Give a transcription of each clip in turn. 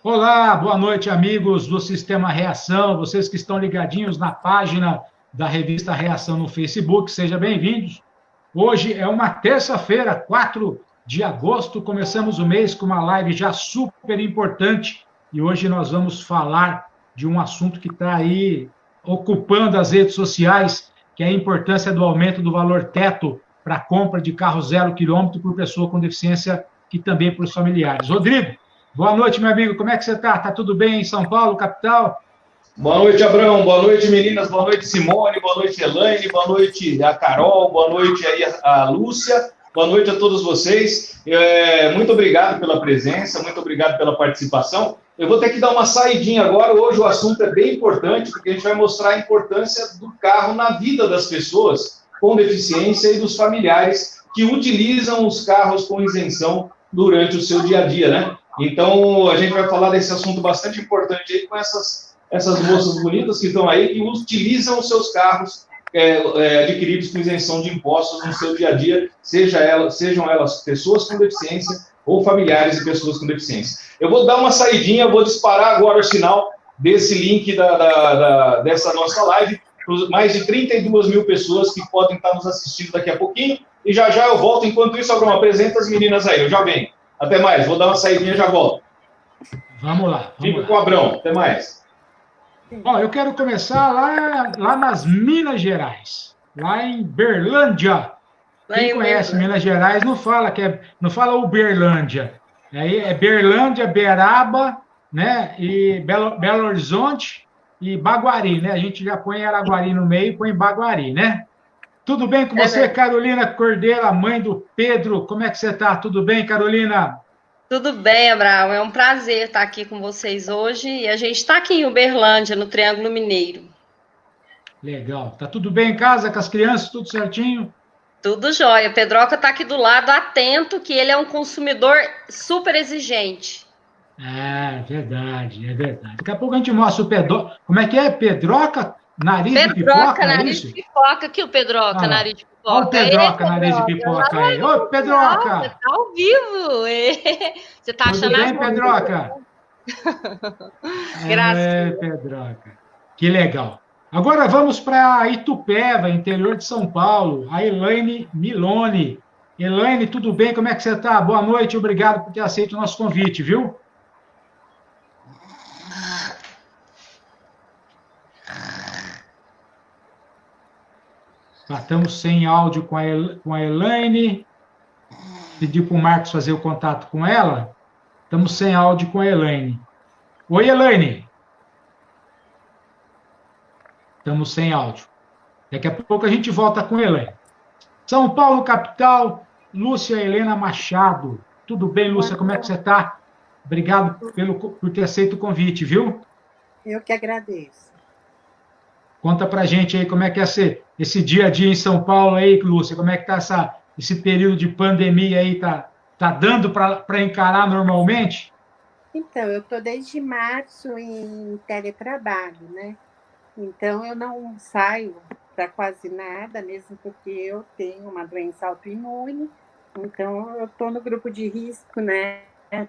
Olá, boa noite, amigos do Sistema Reação, vocês que estão ligadinhos na página da revista Reação no Facebook, sejam bem-vindos. Hoje é uma terça-feira, 4 de agosto, começamos o mês com uma live já super importante e hoje nós vamos falar de um assunto que está aí ocupando as redes sociais, que é a importância do aumento do valor teto para a compra de carro 0 km por pessoa com deficiência e também por familiares. Rodrigo, boa noite, meu amigo. Como é que você está? Está tudo bem em São Paulo, capital? Boa noite, Abrão. Boa noite, meninas. Boa noite, Simone. Boa noite, Elaine. Boa noite, a Carol. Boa noite aí, a Lúcia. Boa noite a todos vocês. Muito obrigado pela presença, muito obrigado pela participação. Eu vou ter que dar uma saidinha agora. Hoje o assunto é bem importante, porque a gente vai mostrar a importância do carro na vida das pessoas com deficiência e dos familiares que utilizam os carros com isenção durante o seu dia a dia, né? Então, a gente vai falar desse assunto bastante importante aí com essas moças bonitas que estão aí, que utilizam os seus carros adquiridos com isenção de impostos no seu dia a dia, sejam elas pessoas com deficiência ou familiares de pessoas com deficiência. Eu vou dar uma saidinha, vou disparar agora o sinal desse link dessa nossa live, para mais de 32 mil pessoas que podem estar nos assistindo daqui a pouquinho, e já já eu volto. Enquanto isso, Abrão, apresenta as meninas aí, eu já venho. Até mais, vou dar uma saidinha e já volto. Vamos lá. Fica com o Abrão, até mais. Ó, eu quero começar lá nas Minas Gerais, lá em Berlândia. Quem conhece Minas Gerais não fala Uberlândia. É Berlândia, Beraba, né? E Belo Horizonte e Baguari, né? A gente já põe Araguari no meio e põe Baguari, né? Tudo bem com você, Carolina Cordeira, mãe do Pedro? Como é que você está? Tudo bem, Carolina? Tudo bem, Abraão. É um prazer estar aqui com vocês hoje. E a gente está aqui em Uberlândia, no Triângulo Mineiro. Legal. Tá tudo bem em casa com as crianças? Tudo certinho? Tudo jóia. Pedroca está aqui do lado, atento, que ele é um consumidor super exigente. É verdade, é verdade. Daqui a pouco a gente mostra o Pedroca. Como é que é? Pedroca, nariz de pipoca, nariz de pipoca. Aqui o Pedroca, nariz de pipoca. Olha o Pedroca, nariz de pipoca aí. Ô, Pedroca! Você tá ao vivo. Você tá achando... Tudo bem, Pedroca? Graças. É, Pedroca. Que legal. Agora vamos para Itupeva, interior de São Paulo. A Elaine Milone. Elaine, tudo bem? Como é que você está? Boa noite, obrigado por ter aceito o nosso convite, viu? Estamos sem áudio com a Elaine. Pedi para o Marcos fazer o contato com ela. Estamos sem áudio com a Elaine. Oi, Elaine. Estamos sem áudio. Daqui a pouco a gente volta com a Elaine. São Paulo, capital, Lúcia Helena Machado. Tudo bem, Lúcia? Como é que você está? Obrigado por ter aceito o convite, viu? Eu que agradeço. Conta pra gente aí como é que é esse dia a dia em São Paulo aí, Lúcia. Como é que tá esse período de pandemia aí? Tá dando para encarar normalmente? Então, eu estou desde março em teletrabalho, né? Então, eu não saio para quase nada, mesmo porque eu tenho uma doença autoimune. Então, eu estou no grupo de risco, né?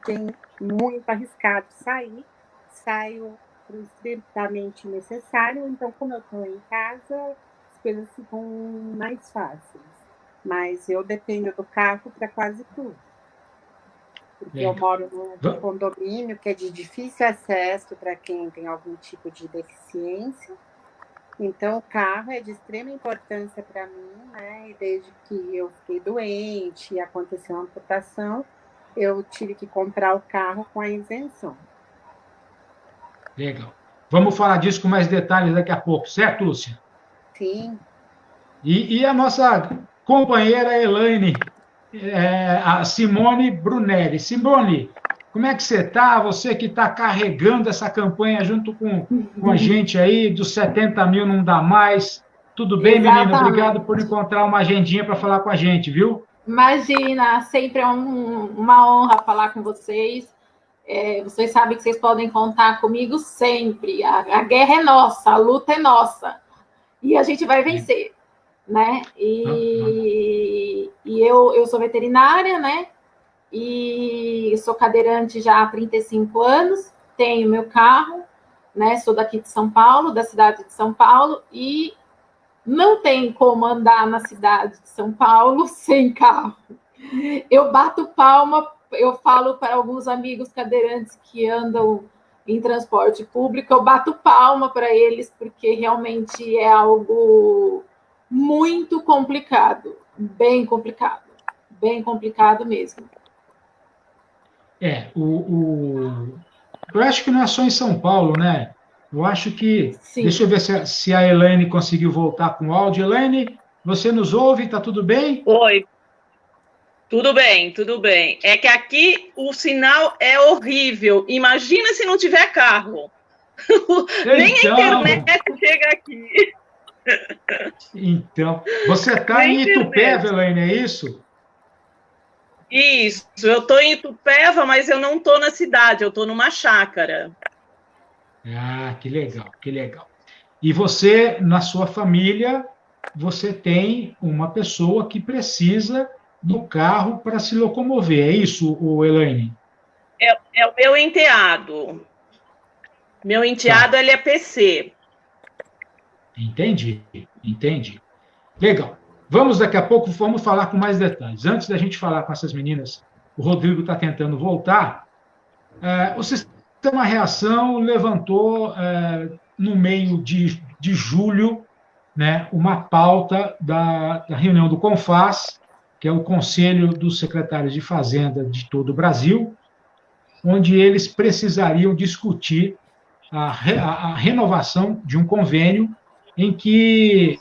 Tem muito arriscado sair. Saio para o estritamente necessário. Então, como eu estou em casa, as coisas ficam mais fáceis. Mas eu dependo do carro para quase tudo. Porque eu moro num condomínio que é de difícil acesso para quem tem algum tipo de deficiência. Então, o carro é de extrema importância para mim, né? E desde que eu fiquei doente e aconteceu uma amputação, eu tive que comprar o carro com a isenção. Legal. Vamos falar disso com mais detalhes daqui a pouco, certo, Lúcia? Sim. E a nossa companheira Elaine, a Simone Brunelli. Simone, como é que você está? Você que está carregando essa campanha junto com a gente aí, dos 70 mil não dá mais. Tudo bem, Exatamente. menina? Obrigado por encontrar uma agendinha para falar com a gente, viu? Imagina, sempre é uma honra falar com vocês. Vocês sabem que vocês podem contar comigo sempre. A guerra é nossa, a luta é nossa. E a gente vai vencer, né? E eu sou veterinária, né? E sou cadeirante já há 35 anos. tenho meu carro, né? Sou daqui de São Paulo, da cidade de São Paulo, e não tem como andar na cidade de São Paulo sem carro. Eu bato palma, eu falo para alguns amigos cadeirantes que andam em transporte público, eu bato palma para eles, porque realmente é algo muito complicado, bem complicado mesmo. Eu acho que não é só em São Paulo, né? Eu acho que... Sim. Deixa eu ver se a Elaine conseguiu voltar com o áudio. Elaine, você nos ouve? Está tudo bem? Oi. Tudo bem, tudo bem. É que aqui o sinal é horrível. Imagina se não tiver carro. Nem a internet chega aqui. Então, você está em Itupeva, Elaine, é isso? Isso, eu estou em Itupeva, mas eu não estou na cidade, eu estou numa chácara. Ah, que legal, que legal. E você, na sua família, você tem uma pessoa que precisa do carro para se locomover, é isso, Elaine? É o meu enteado. Meu enteado, ele é PC. Entendi. Legal. Daqui a pouco, vamos falar com mais detalhes. Antes da gente falar com essas meninas, o Rodrigo está tentando voltar. O Sistema Reação levantou, no meio de julho, né, uma pauta da reunião do CONFAZ, que é o Conselho dos Secretários de Fazenda de todo o Brasil, onde eles precisariam discutir a renovação de um convênio em que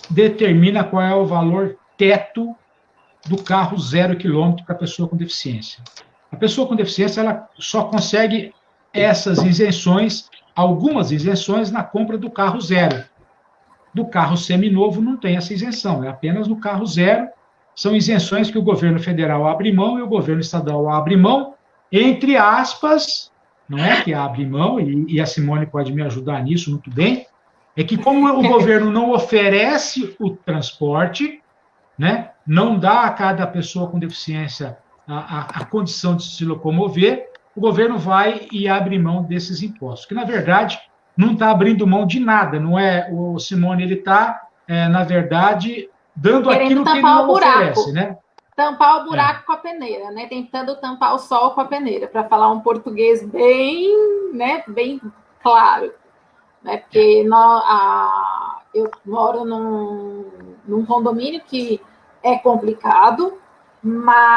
determina qual é o valor teto do carro 0 quilômetro para a pessoa com deficiência. A pessoa com deficiência ela só consegue essas isenções, algumas isenções, na compra do carro zero. Do carro seminovo não tem essa isenção, é apenas no carro zero. São isenções que o governo federal abre mão e o governo estadual abre mão, entre aspas, não é que abre mão, e a Simone pode me ajudar nisso muito bem, é que como o governo não oferece o transporte, né, não dá a cada pessoa com deficiência a condição de se locomover, o governo vai e abre mão desses impostos, que, na verdade, não está abrindo mão de nada, não é? O Simone, ele está, na verdade, dando aquilo que ele não oferece, né? Tampar o buraco com a peneira, né? Tentando tampar o sol com a peneira, para falar um português bem, né, bem claro. Né? Porque eu moro num condomínio que é complicado, mas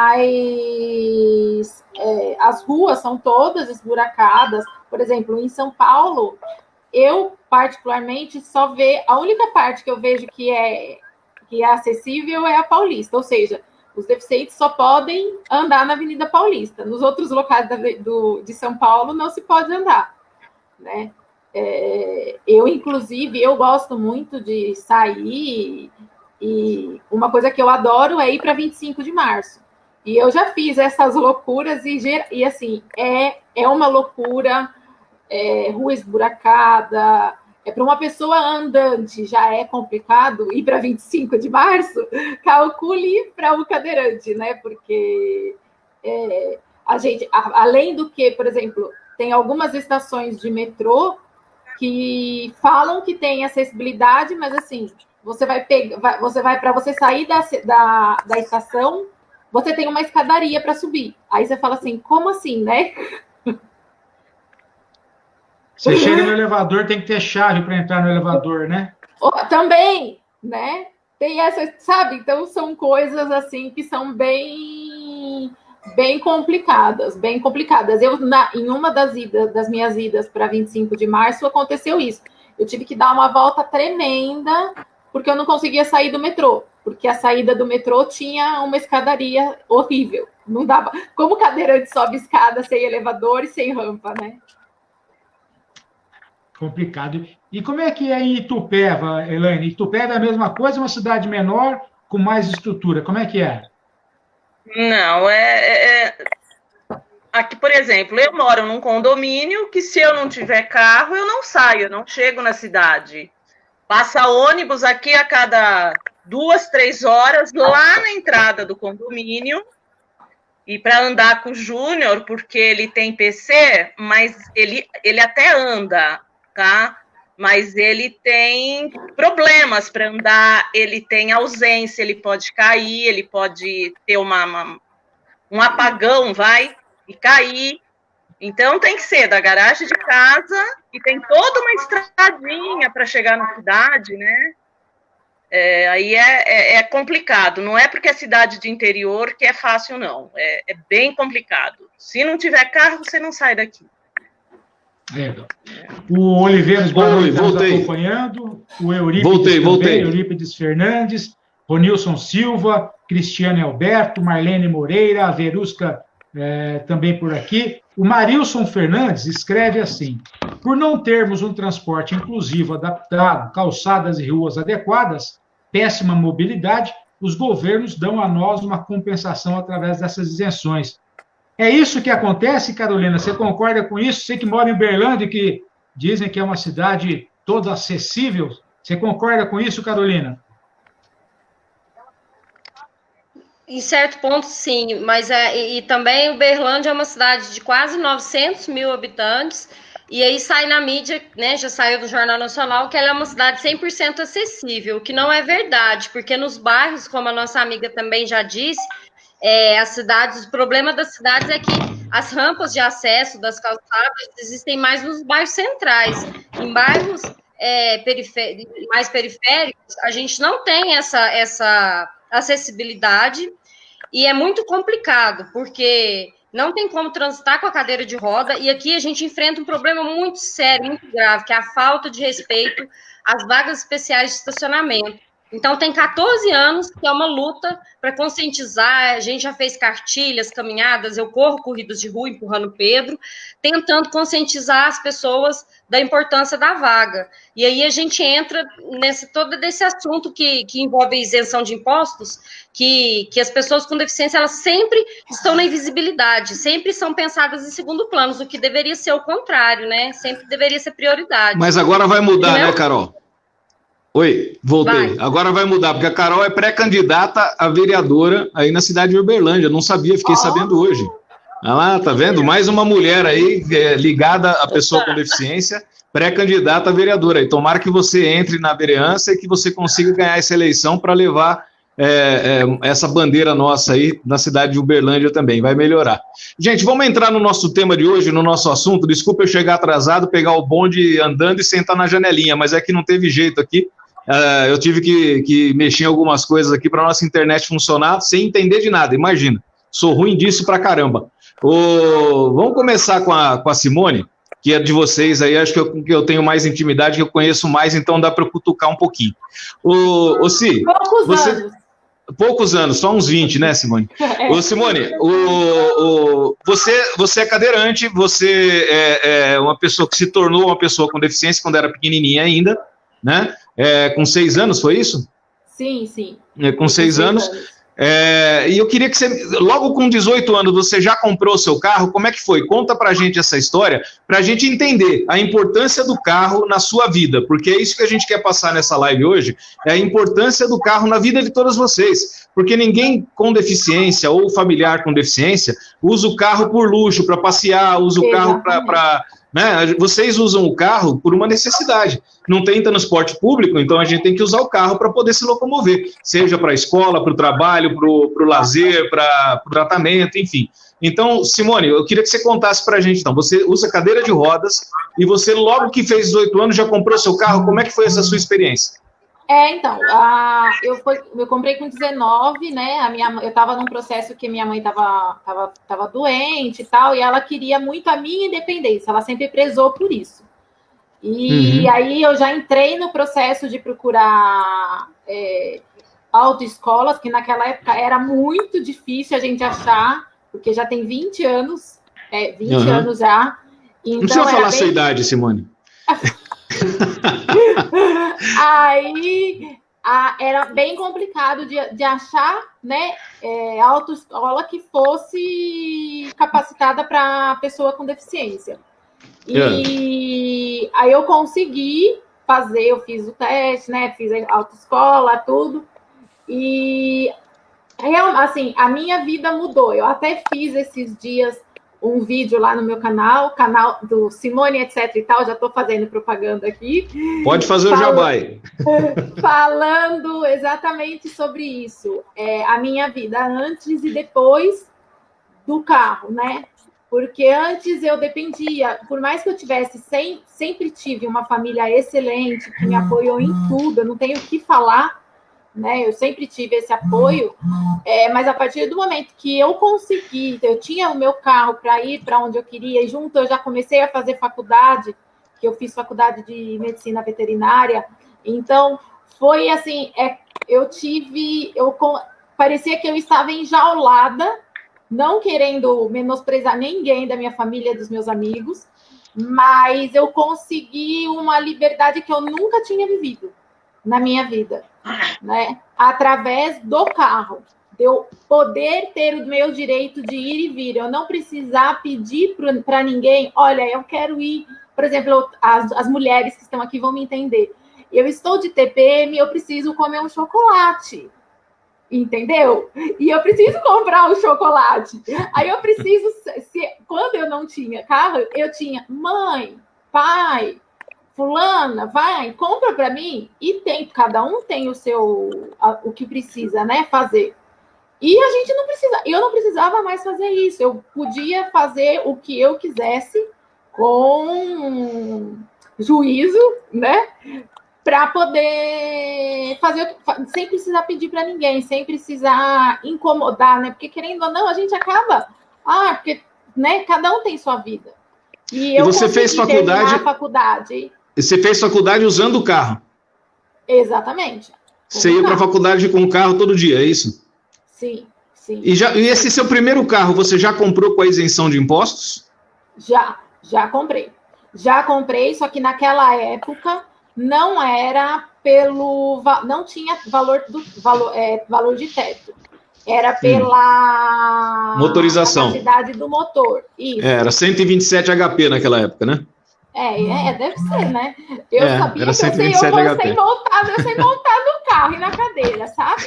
as ruas são todas esburacadas. Por exemplo, em São Paulo, eu particularmente só vejo, a única parte que eu vejo que é acessível é a Paulista, ou seja, os deficientes só podem andar na Avenida Paulista. Nos outros locais de São Paulo não se pode andar, né? Inclusive, eu gosto muito de sair, e uma coisa que eu adoro é ir para 25 de março. E eu já fiz essas loucuras, e assim, é uma loucura, rua esburacada. Para uma pessoa andante já é complicado ir para 25 de março, calcule para o cadeirante, né? Porque a gente, além do que, por exemplo, tem algumas estações de metrô que falam que tem acessibilidade, mas assim, você vai para você sair da estação, você tem uma escadaria para subir. Aí você fala assim, como assim, né? Você chega no elevador, tem que ter chave para entrar no elevador, né? Também, né? Tem essa, sabe? Então, são coisas assim que são bem complicadas, bem complicadas. Em uma das minhas idas para 25 de março, aconteceu isso. Eu tive que dar uma volta tremenda, porque eu não conseguia sair do metrô, porque a saída do metrô tinha uma escadaria horrível. Não dava. Como cadeirante sobe escada sem elevador e sem rampa, né? Complicado. E como é que é em Itupeva, Elaine? Itupeva é a mesma coisa, uma cidade menor, com mais estrutura. Como é que é? Não, aqui, por exemplo, eu moro num condomínio que, se eu não tiver carro, eu não saio, eu não chego na cidade. Passa ônibus aqui a cada 2, 3 horas, lá na entrada do condomínio, E para andar com o Júnior, porque ele tem PC, mas ele até anda, tá? Mas ele tem problemas para andar, ele tem ausência, ele pode cair, ele pode ter um apagão, e cair. Então, tem que ser da garagem de casa, e tem toda uma estradinha para chegar na cidade, né? Aí é complicado. Não é porque é cidade de interior que é fácil, não. É bem complicado. Se não tiver carro, você não sai daqui. O Oliveiras Barulho está nos voltei. Acompanhando. O Eurípides Voltei. Eurípides Fernandes, Ronilson Silva, Cristiane Alberto, Marlene Moreira, a Verusca também por aqui. O Marilson Fernandes escreve assim: por não termos um transporte inclusivo, adaptado, calçadas e ruas adequadas, péssima mobilidade, os governos dão a nós uma compensação através dessas isenções. É isso que acontece, Carolina? Você concorda com isso? Você que mora em Uberlândia, que dizem que é uma cidade toda acessível, você concorda com isso, Carolina? Em certo ponto, sim, mas e também Uberlândia é uma cidade de quase 900 mil habitantes, e aí sai na mídia, né, já saiu do Jornal Nacional, que ela é uma cidade 100% acessível, o que não é verdade, porque nos bairros, como a nossa amiga também já disse, as cidades, o problema das cidades é que as rampas de acesso das calçadas existem mais nos bairros centrais. Em bairros mais periféricos, a gente não tem essa acessibilidade, e é muito complicado, porque não tem como transitar com a cadeira de roda, e aqui a gente enfrenta um problema muito sério, muito grave, que é a falta de respeito às vagas especiais de estacionamento. Então, tem 14 anos que é uma luta para conscientizar, a gente já fez cartilhas, caminhadas, eu corro corridas de rua empurrando o Pedro, tentando conscientizar as pessoas da importância da vaga. E aí a gente entra todo esse assunto que envolve a isenção de impostos, que as pessoas com deficiência, elas sempre estão na invisibilidade, sempre são pensadas em segundo plano, o que deveria ser o contrário, né? Sempre deveria ser prioridade. Mas agora vai mudar, né, Carol? Oi, voltei. Agora vai mudar, porque a Carol é pré-candidata a vereadora aí na cidade de Uberlândia. Não sabia, fiquei sabendo hoje. Olha lá, tá vendo? Mais uma mulher aí ligada à pessoa com deficiência, pré-candidata a vereadora. E tomara que você entre na vereança e que você consiga ganhar essa eleição para levar essa bandeira nossa aí na cidade de Uberlândia também. Vai melhorar. Gente, vamos entrar no nosso tema de hoje, no nosso assunto. Desculpa eu chegar atrasado, pegar o bonde andando e sentar na janelinha, mas é que não teve jeito aqui. Eu tive que mexer em algumas coisas aqui para a nossa internet funcionar sem entender de nada, imagina. Sou ruim disso pra caramba. Vamos começar com a Simone, que é de vocês aí, acho que eu tenho mais intimidade, que eu conheço mais, então dá para eu cutucar um pouquinho. Si, poucos anos, só uns 20, né, Simone? Simone, você é cadeirante, você é uma pessoa que se tornou uma pessoa com deficiência quando era pequenininha ainda, né? Com 6 anos, foi isso? Sim. Com 6 anos. E eu queria que você, logo com 18 anos, você já comprou o seu carro? Como é que foi? Conta pra gente essa história, pra gente entender a importância do carro na sua vida, porque é isso que a gente quer passar nessa live hoje, é a importância do carro na vida de todos vocês, porque ninguém com deficiência ou familiar com deficiência usa o carro por luxo, para passear, usa o carro para né? Vocês usam o carro por uma necessidade. Não tem transporte público, então a gente tem que usar o carro para poder se locomover, seja para a escola, para o trabalho, para o lazer, para o tratamento, enfim. Então, Simone, eu queria que você contasse para a gente, então, você usa cadeira de rodas e você, logo que fez 18 anos, já comprou seu carro, como é que foi essa sua experiência? Então, eu comprei com 19, né? Eu estava num processo que minha mãe estava doente e tal, e ela queria muito a minha independência, ela sempre prezou por isso. E aí eu já entrei no processo de procurar autoescolas, que naquela época era muito difícil a gente achar, porque já tem 20 anos, 20 anos já. Então, não precisa falar a sua idade, Simone. Aí era bem complicado de achar, né, autoescola que fosse capacitada para pessoa com deficiência. E aí eu consegui fazer, eu fiz o teste, né, fiz a autoescola, tudo. E Assim, a minha vida mudou. Eu até fiz esses dias um vídeo lá no meu canal do Simone, etc e tal, já estou fazendo propaganda aqui. Pode fazer o jabá aí. Falando exatamente sobre isso. A minha vida antes e depois do carro, né? Porque antes eu dependia, por mais que eu tivesse, sempre tive uma família excelente, que me apoiou em tudo, eu não tenho o que falar, né? Eu sempre tive esse apoio, mas a partir do momento que eu consegui, eu tinha o meu carro para ir para onde eu queria, e junto eu já comecei a fazer faculdade, que eu fiz faculdade de medicina veterinária, então foi assim, parecia que eu estava enjaulada, não querendo menosprezar ninguém da minha família, dos meus amigos, mas eu consegui uma liberdade que eu nunca tinha vivido na minha vida, né? Através do carro, de eu poder ter o meu direito de ir e vir, eu não precisar pedir para ninguém, olha, eu quero ir, por exemplo, as mulheres que estão aqui vão me entender, eu estou de TPM, eu preciso comer um chocolate, entendeu? E eu preciso comprar um chocolate. Aí eu preciso... Quando eu não tinha carro, eu tinha mãe, pai, fulana, vai, compra para mim. E cada um tem o que precisa, né, fazer. E a gente não precisa... Eu não precisava mais fazer isso. Eu podia fazer o que eu quisesse com juízo, né? Para poder fazer sem precisar pedir para ninguém, sem precisar incomodar, né? Porque querendo ou não, a gente acaba, porque, né? Cada um tem sua vida. E você fez faculdade? Você fez faculdade usando o carro? Exatamente. Você ia para a faculdade com o carro todo dia, é isso? Sim, sim. E esse seu primeiro carro, você já comprou com a isenção de impostos? Já comprei. Já comprei, só que naquela época não era não tinha valor de teto, era pela motorização, capacidade do motor. Isso. Era 127 HP naquela época, né? Deve ser, né? Eu sabia era 127 HP. Eu sei montar no carro e na cadeira, sabe?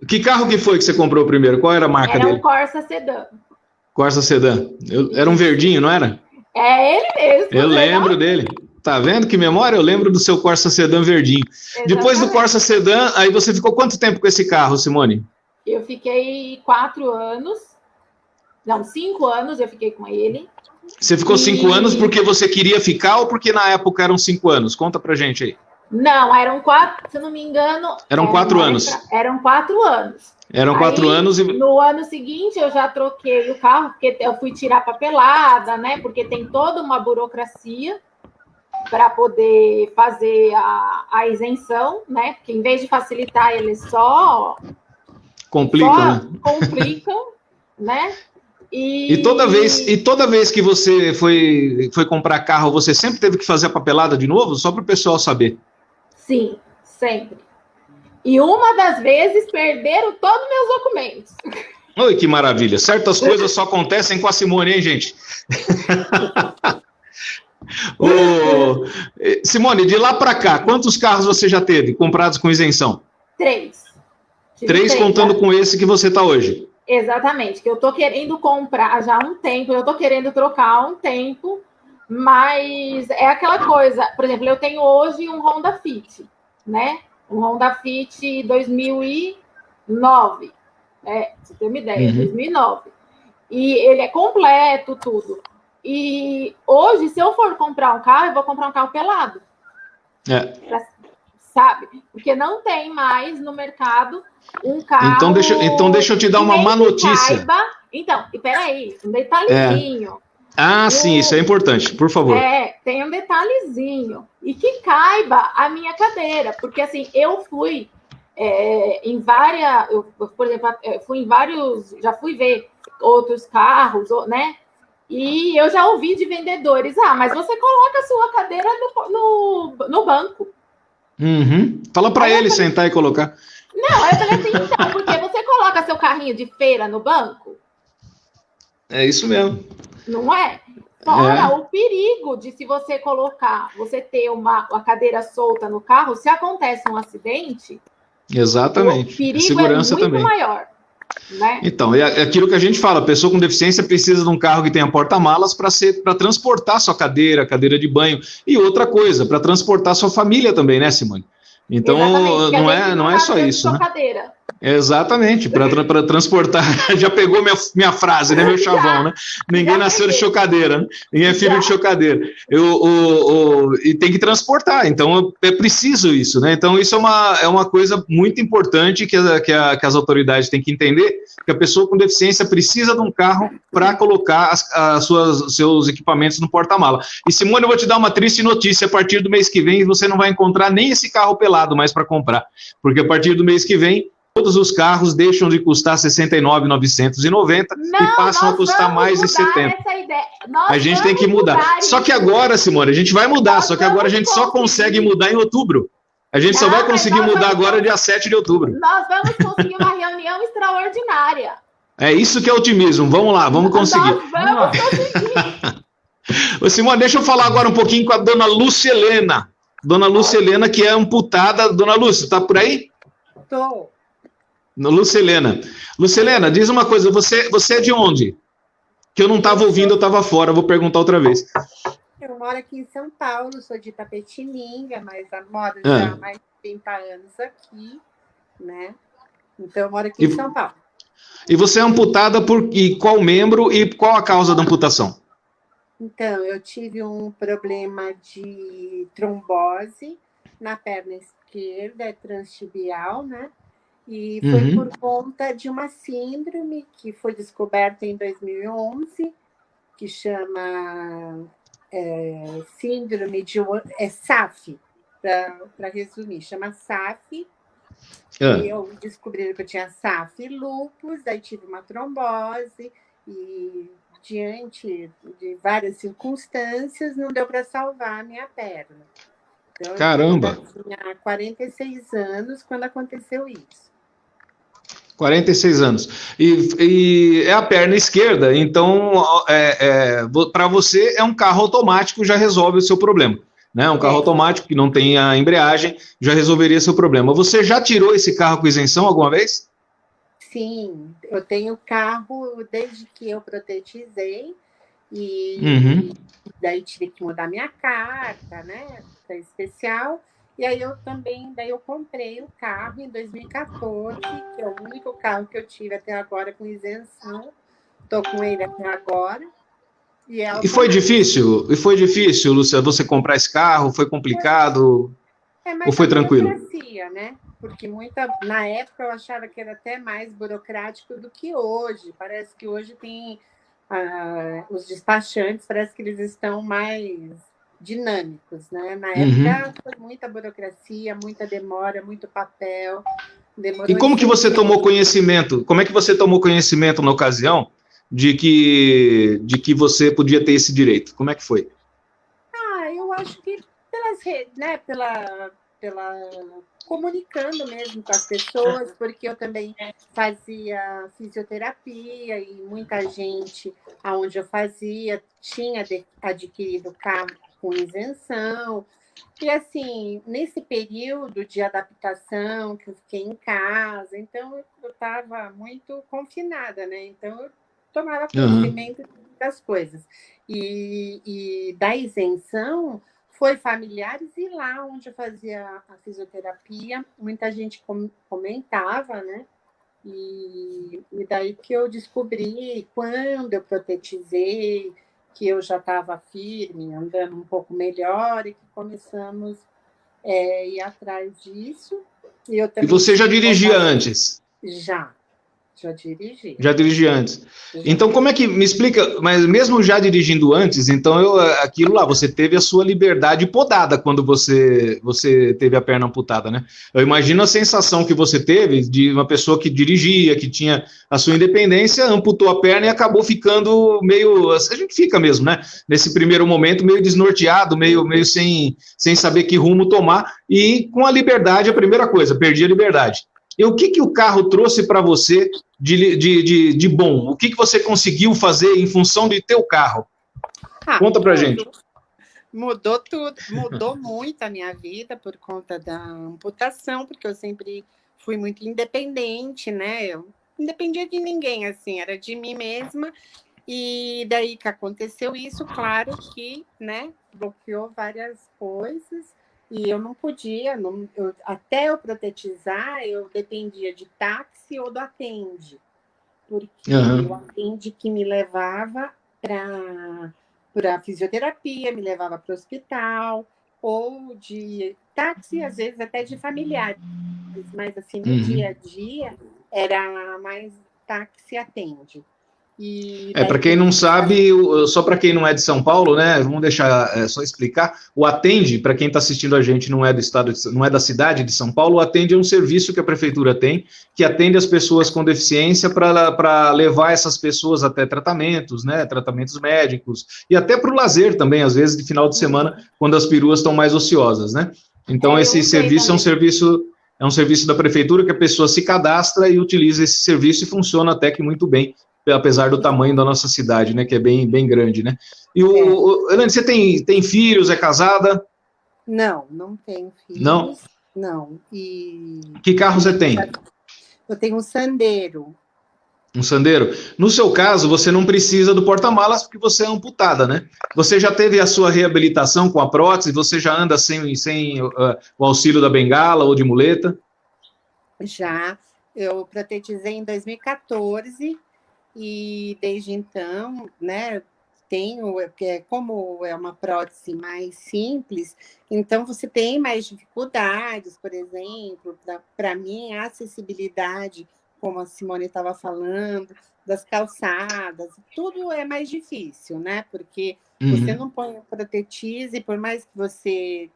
Que carro que foi que você comprou primeiro? Qual era a marca dele? Era um Corsa Sedan. Corsa Sedan. Era um verdinho, não era? É ele mesmo. Eu lembro dele. Tá vendo que memória? Eu lembro do seu Corsa Sedan verdinho. Exatamente. Depois do Corsa Sedan, aí você ficou quanto tempo com esse carro, Simone? Eu fiquei 4 anos. Não, 5 anos eu fiquei com ele. Você ficou 5 anos porque você queria ficar ou porque na época eram 5 anos? Conta pra gente aí. Não, eram 4, se eu não me engano... Eram 4 anos. Eram 4 anos. Eram 4 anos e... No ano seguinte, eu já troquei o carro, porque eu fui tirar papelada, né? Porque tem toda uma burocracia para poder fazer a isenção, né? Porque em vez de facilitar, eles só complicam, né? E toda vez que você foi comprar carro, você sempre teve que fazer a papelada de novo? Só para o pessoal saber. Sim, sempre. E uma das vezes perderam todos os meus documentos. Oi, que maravilha. Certas coisas só acontecem com a Simone, hein, gente? Simone, de lá para cá, quantos carros você já teve comprados com isenção? 3. 3 contando com esse que você está hoje. Exatamente, que eu estou querendo comprar já há um tempo, eu estou querendo trocar há um tempo, mas é aquela coisa, por exemplo, eu tenho hoje um Honda Fit, né? Um Honda Fit 2009, você tem uma ideia, 2009. E ele é completo, tudo. E hoje, se eu for comprar um carro, eu vou comprar um carro pelado. Sabe? Porque não tem mais no mercado um carro... Então deixa eu te dar uma má notícia. Então, e peraí, um detalhezinho. Sim, isso é importante, por favor. Tem um detalhezinho. E que caiba a minha cadeira. Porque, assim, eu fui em várias... por exemplo, fui em vários... Já fui ver outros carros, né? E eu já ouvi de vendedores, mas você coloca a sua cadeira no banco. Fala para ele sentar e colocar. Não, eu falei assim, então, porque você coloca seu carrinho de feira no banco? É isso mesmo. Não é? Fora o perigo de se você colocar, você ter a cadeira solta no carro, se acontece um acidente, Exatamente. O perigo segurança é muito também. maior. Né? Então, é aquilo que a gente fala, a pessoa com deficiência precisa de um carro que tenha porta-malas para transportar sua cadeira de banho, e outra coisa, para transportar sua família também, né, Simone? Então, não é só isso, né? Cadeira. Exatamente, para transportar, já pegou minha frase, né, meu chavão, né? Ninguém nasceu de chocadeira, né? Ninguém é filho de chocadeira. E tem que transportar, então é preciso isso, né? Então isso é uma coisa muito importante que as autoridades têm que entender, que a pessoa com deficiência precisa de um carro para colocar seus equipamentos no porta-mala. E Simone, eu vou te dar uma triste notícia, a partir do mês que vem você não vai encontrar nem esse carro pelado mais para comprar, porque a partir do mês que vem todos os carros deixam de custar R$ 69.990 e passam a custar mais de 70. A gente tem que mudar. Só que agora, Simone, a gente vai mudar, só que agora a gente só consegue mudar em outubro. A gente só vai conseguir mudar agora dia 7 de outubro. Nós vamos conseguir uma reunião extraordinária. É isso que é otimismo. Vamos lá, vamos conseguir. Nós vamos conseguir. Ô, Simone, deixa eu falar agora um pouquinho com a dona Lúcia Helena. Dona Lúcia Helena, que é amputada. Dona Lúcia, tá por aí? Estou. Lúcia Helena, diz uma coisa, você é de onde? Que eu não estava ouvindo, eu estava fora, vou perguntar outra vez. Eu moro aqui em São Paulo, sou de Itapetininga, mas moro já há mais de 30 anos aqui, né? Então eu moro aqui em São Paulo. E você é amputada por qual membro e qual a causa da amputação? Então, eu tive um problema de trombose na perna esquerda, transtibial, né? E foi por conta de uma síndrome que foi descoberta em 2011, que chama síndrome de SAF, para resumir, chama SAF. E eu descobri que eu tinha SAF e lúpus, daí tive uma trombose, e diante de várias circunstâncias, não deu para salvar a minha perna. Então, caramba! Eu tinha 46 anos quando aconteceu isso. 46 anos. E é a perna esquerda, então para você é um carro automático, já resolve o seu problema. Né? Um carro automático que não tem a embreagem já resolveria seu problema. Você já tirou esse carro com isenção alguma vez? Sim, eu tenho carro desde que eu protetizei e daí tive que mudar minha carta, né? Para especial. E aí daí eu comprei o carro em 2014, que é o único carro que eu tive até agora com isenção. Estou com ele até agora. E foi difícil? Lúcia, você comprar esse carro? Foi complicado? Ou foi tranquilo? Né? Porque na época eu achava que era até mais burocrático do que hoje. Parece que hoje tem os despachantes, parece que eles estão mais dinâmicos, né? Na época foi muita burocracia, muita demora, muito papel. E como que você tomou conhecimento? Como é que você tomou conhecimento na ocasião de que você podia ter esse direito? Como é que foi? Eu acho que pelas redes, né? Pela comunicando mesmo com as pessoas, porque eu também fazia fisioterapia e muita gente aonde eu fazia tinha adquirido carro com isenção. E assim, nesse período de adaptação que eu fiquei em casa, então eu estava muito confinada, né? Então eu tomava conhecimento das coisas. E da isenção foi familiares, e lá onde eu fazia a fisioterapia, muita gente comentava, né? E daí que eu descobri, quando eu protetizei, que eu já estava firme, andando um pouco melhor, e que começamos a ir atrás disso. E você já dirigia antes? Já dirigi. Já dirigi antes. Então, como é que... Me explica, mas mesmo já dirigindo antes, então aquilo lá, você teve a sua liberdade podada quando você teve a perna amputada, né? Eu imagino a sensação que você teve de uma pessoa que dirigia, que tinha a sua independência, amputou a perna e acabou ficando meio... A gente fica mesmo, né? Nesse primeiro momento, meio desnorteado, meio sem saber que rumo tomar, e com a liberdade, a primeira coisa, perdi a liberdade. E o que o carro trouxe para você de bom? O que você conseguiu fazer em função de ter o carro? Conta pra gente. Mudou tudo, mudou muito a minha vida por conta da amputação, porque eu sempre fui muito independente, né? Eu não dependia de ninguém, assim, era de mim mesma. E daí que aconteceu isso, claro que, né, bloqueou várias coisas. E eu não podia, até eu protetizar, eu dependia de táxi ou do Atende. Porque o Atende que me levava para fisioterapia, me levava para o hospital, ou de táxi, às vezes até de familiares. Mas assim, no dia a dia, era mais táxi Atende. Para quem não sabe, só para quem não é de São Paulo, né? Vamos deixar só explicar. O Atende, para quem está assistindo a gente, não é do estado, não é da cidade de São Paulo. O Atende é um serviço que a prefeitura tem, que atende as pessoas com deficiência para levar essas pessoas até tratamentos, né? Tratamentos médicos e até para o lazer também, às vezes de final de semana, quando as peruas estão mais ociosas, né? Então esse serviço é um serviço da prefeitura que a pessoa se cadastra e utiliza esse serviço e funciona até que muito bem, apesar do tamanho da nossa cidade, né, que é bem, bem grande, né? E Elaine, você tem filhos, é casada? Não tenho filhos. Não? Não. Que carro você tem? Eu tenho um Sandero. Um Sandero. No seu caso, você não precisa do porta-malas porque você é amputada, né? Você já teve a sua reabilitação com a prótese? Você já anda sem o auxílio da bengala ou de muleta? Já. Eu protetizei em 2014. E desde então, né, como é uma prótese mais simples, então você tem mais dificuldades, por exemplo, para mim, a acessibilidade, como a Simone estava falando, das calçadas, tudo é mais difícil, né? Porque você não põe o protetize, por mais que você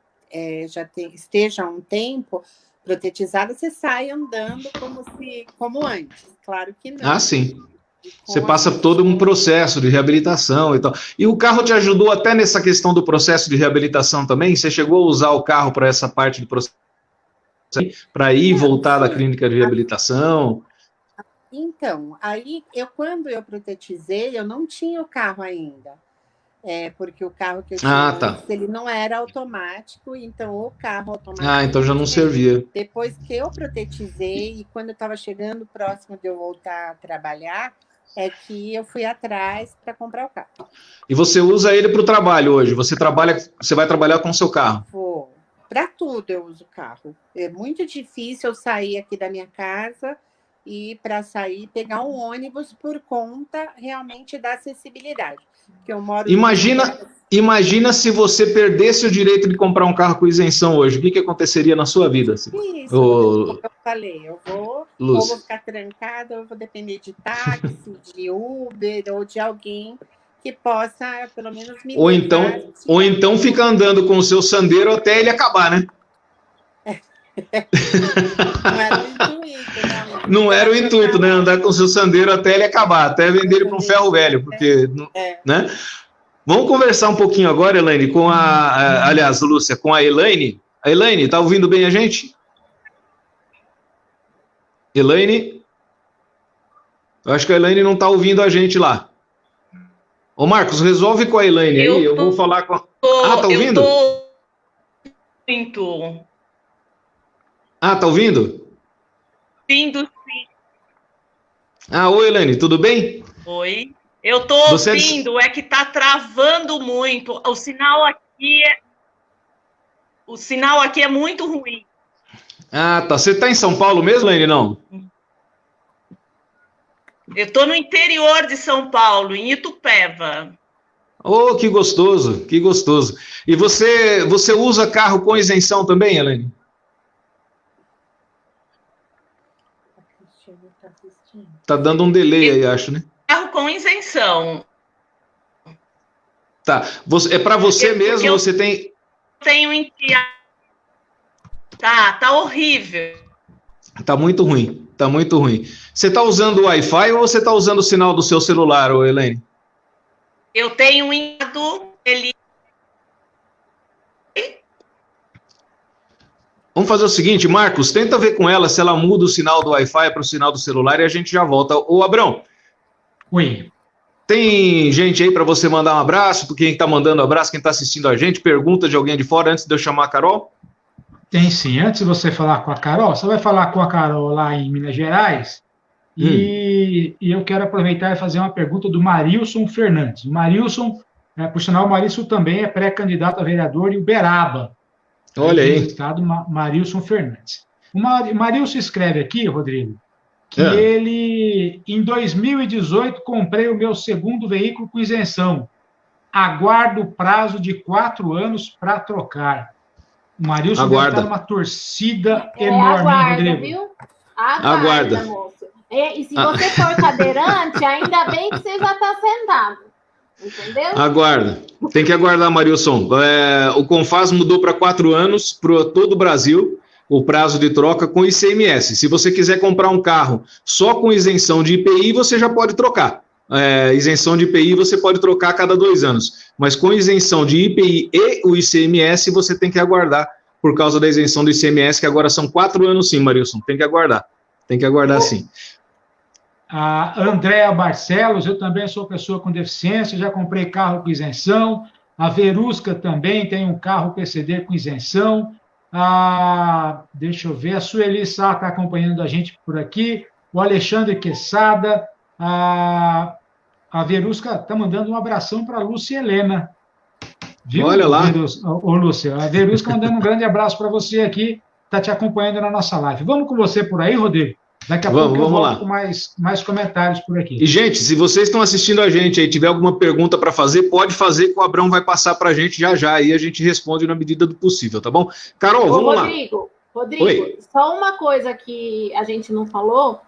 esteja há um tempo protetizada, você sai andando como antes. Claro que não. Ah, sim. Você passa todo um processo de reabilitação e tal. E o carro te ajudou até nessa questão do processo de reabilitação também? Você chegou a usar o carro para essa parte do processo? Para ir e voltar da clínica de reabilitação? Então, aí, quando eu protetizei, eu não tinha o carro ainda. Porque o carro que eu tinha antes, ele não era automático, então o carro automático... então já não servia. Depois que eu protetizei, e quando eu estava chegando próximo de eu voltar a trabalhar, é que eu fui atrás para comprar o carro. E você usa ele para o trabalho hoje? Você vai trabalhar com o seu carro? Vou. Para tudo eu uso o carro. É muito difícil eu sair aqui da minha casa e para sair pegar um ônibus por conta realmente da acessibilidade. Que eu moro Imagina se você perdesse o direito de comprar um carro com isenção hoje. O que aconteceria na sua vida? Isso, como eu falei, ou vou ficar trancada, ou eu vou depender de táxi, de Uber, ou de alguém que possa, pelo menos, me levar. Ou então fica andando com o seu Sandero até ele acabar, né? Não era o intuito, né? Não era o intuito, né? Andar com o seu Sandero até ele acabar, até vender ele para um ferro velho, porque, né? Vamos conversar um pouquinho agora, Elaine, aliás, Lúcia, com a Elaine. A Elaine, tá ouvindo bem a gente? Elaine? Eu acho que a Elaine não tá ouvindo a gente lá. Ô, Marcos, resolve com a Elaine aí, eu vou falar com a... tá ouvindo? Tá ouvindo? Ouvindo, sim. Oi, Elaine, tudo bem? Oi. Eu tô ouvindo, é que tá travando muito. O sinal aqui é muito ruim. Tá. Você tá em São Paulo mesmo, Elaine, não? Eu tô no interior de São Paulo, em Itupeva. Oh, que gostoso, que gostoso. E você usa carro com isenção também, Elaine? Tá dando um delay aí, acho, né? Carro com isenção. Tá. É para você mesmo? Você tem... Tenho enteado. Tá horrível. Tá muito ruim. Tá muito ruim. Você tá usando o Wi-Fi ou você tá usando o sinal do seu celular, Elaine? Eu tenho enteado ele. Vamos fazer o seguinte, Marcos, tenta ver com ela se ela muda o sinal do Wi-Fi para o sinal do celular e a gente já volta. Ô, Abrão. Oi. Tem gente aí para você mandar um abraço, quem está mandando abraço, quem está assistindo a gente, pergunta de alguém de fora antes de eu chamar a Carol? Tem sim. Antes de você falar com a Carol, você vai falar com a Carol lá em Minas Gerais, e eu quero aproveitar e fazer uma pergunta do Marilson Fernandes. O Marilson, por sinal, o Marilson também é pré-candidato a vereador em Uberaba. Olha aí. Do estado, Marilson Fernandes. O Marilson escreve aqui, Rodrigo, que ele, em 2018, comprei o meu segundo veículo com isenção. Aguardo o prazo de 4 anos para trocar. O Marilson deve estar numa torcida enorme, aguarda, Rodrigo. Viu? Aguarda, moço. E se você for cadeirante, ainda bem que você já está sentado. Entendeu? Aguarda. Tem que aguardar, Marilson. O Confas mudou para 4 anos para todo o Brasil, o prazo de troca com ICMS. Se você quiser comprar um carro só com isenção de IPI, você já pode trocar. Isenção de IPI você pode trocar a cada 2 anos. Mas com isenção de IPI e o ICMS, você tem que aguardar por causa da isenção do ICMS, que agora são 4 anos sim, Marilson. Tem que aguardar. Tem que aguardar sim. A Andréa Barcelos, eu também sou pessoa com deficiência, já comprei carro com isenção. A Verusca também tem um carro PCD com isenção. Deixa eu ver, a Sueli Sá está acompanhando a gente por aqui. O Alexandre Quesada. A Verusca está mandando um abração para a Lúcia Helena. Viu? Olha lá. Ô, Lúcia, a Verusca mandando um grande abraço para você aqui, está te acompanhando na nossa live. Vamos com você por aí, Rodrigo? Daqui a pouco eu volto com mais comentários por aqui. E, gente, se vocês estão assistindo a gente aí, tiver alguma pergunta para fazer, pode fazer, que o Abrão vai passar para a gente já, aí a gente responde na medida do possível, tá bom? Carol, vamos lá. Rodrigo, Oi. Só uma coisa que a gente não falou,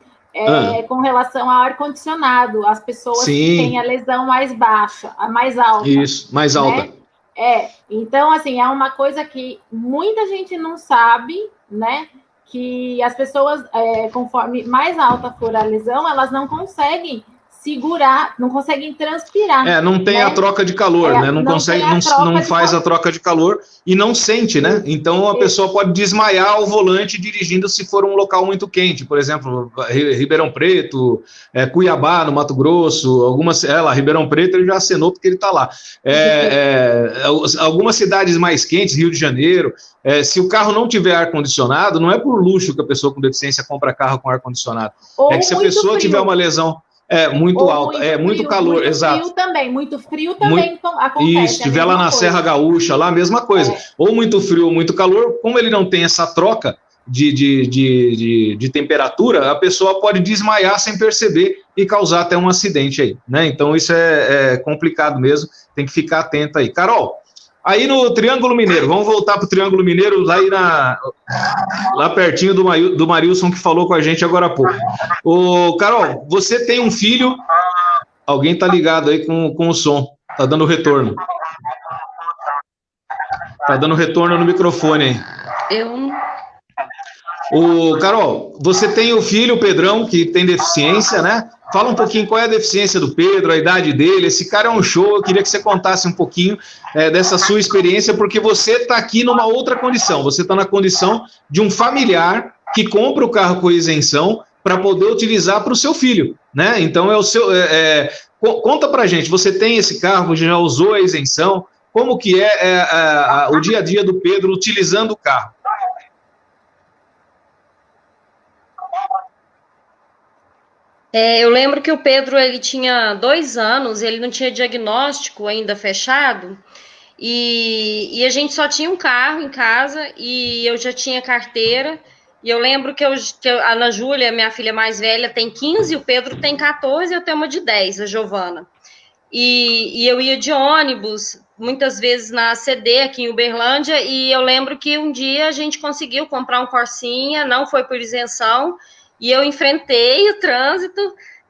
com relação ao ar-condicionado, as pessoas que têm a lesão mais baixa, a mais alta. Isso, mais alta. Né? Então, assim, é uma coisa que muita gente não sabe, né? Que as pessoas, conforme mais alta for a lesão, elas não conseguem segurar, não conseguem transpirar. Não tem a troca de calor, né? Não consegue, não faz a troca de calor e não sente, né? Então a pessoa pode desmaiar ao volante dirigindo se for um local muito quente, por exemplo, Ribeirão Preto, Cuiabá, no Mato Grosso, Ribeirão Preto ele já acenou porque ele está lá. Algumas cidades mais quentes, Rio de Janeiro, se o carro não tiver ar-condicionado, não é por luxo que a pessoa com deficiência compra carro com ar-condicionado. É que se a pessoa tiver uma lesão muito alta, muito calor, exato. Muito frio também acontece. Isso, se estiver lá na Serra Gaúcha, lá a mesma coisa. Ou muito frio ou muito calor, como ele não tem essa troca de temperatura, a pessoa pode desmaiar sem perceber e causar até um acidente aí, né? Então isso é complicado mesmo, tem que ficar atento aí. Carol, aí no Triângulo Mineiro, vamos voltar para o Triângulo Mineiro, lá pertinho do Marilson, que falou com a gente agora há pouco. Carol, você tem um filho, alguém está ligado aí com o som, está dando retorno. Está dando retorno no microfone aí. Carol, você tem o filho, o Pedrão, que tem deficiência, né? Fala um pouquinho qual é a deficiência do Pedro, a idade dele. Esse cara é um show, eu queria que você contasse um pouquinho dessa sua experiência, porque você está aqui numa outra condição. Você está na condição de um familiar que compra o carro com isenção para poder utilizar para o seu filho, né? Então, conta para a gente, você tem esse carro, já usou a isenção, como que o dia a dia do Pedro utilizando o carro? Eu lembro que o Pedro, ele tinha 2 anos, ele não tinha diagnóstico ainda fechado, e a gente só tinha um carro em casa, e eu já tinha carteira, e eu lembro que a Ana Júlia, minha filha mais velha, tem 15, o Pedro tem 14, e eu tenho uma de 10, a Giovana. E eu ia de ônibus, muitas vezes na CD aqui em Uberlândia, e eu lembro que um dia a gente conseguiu comprar um Corsinha, não foi por isenção, e eu enfrentei o trânsito,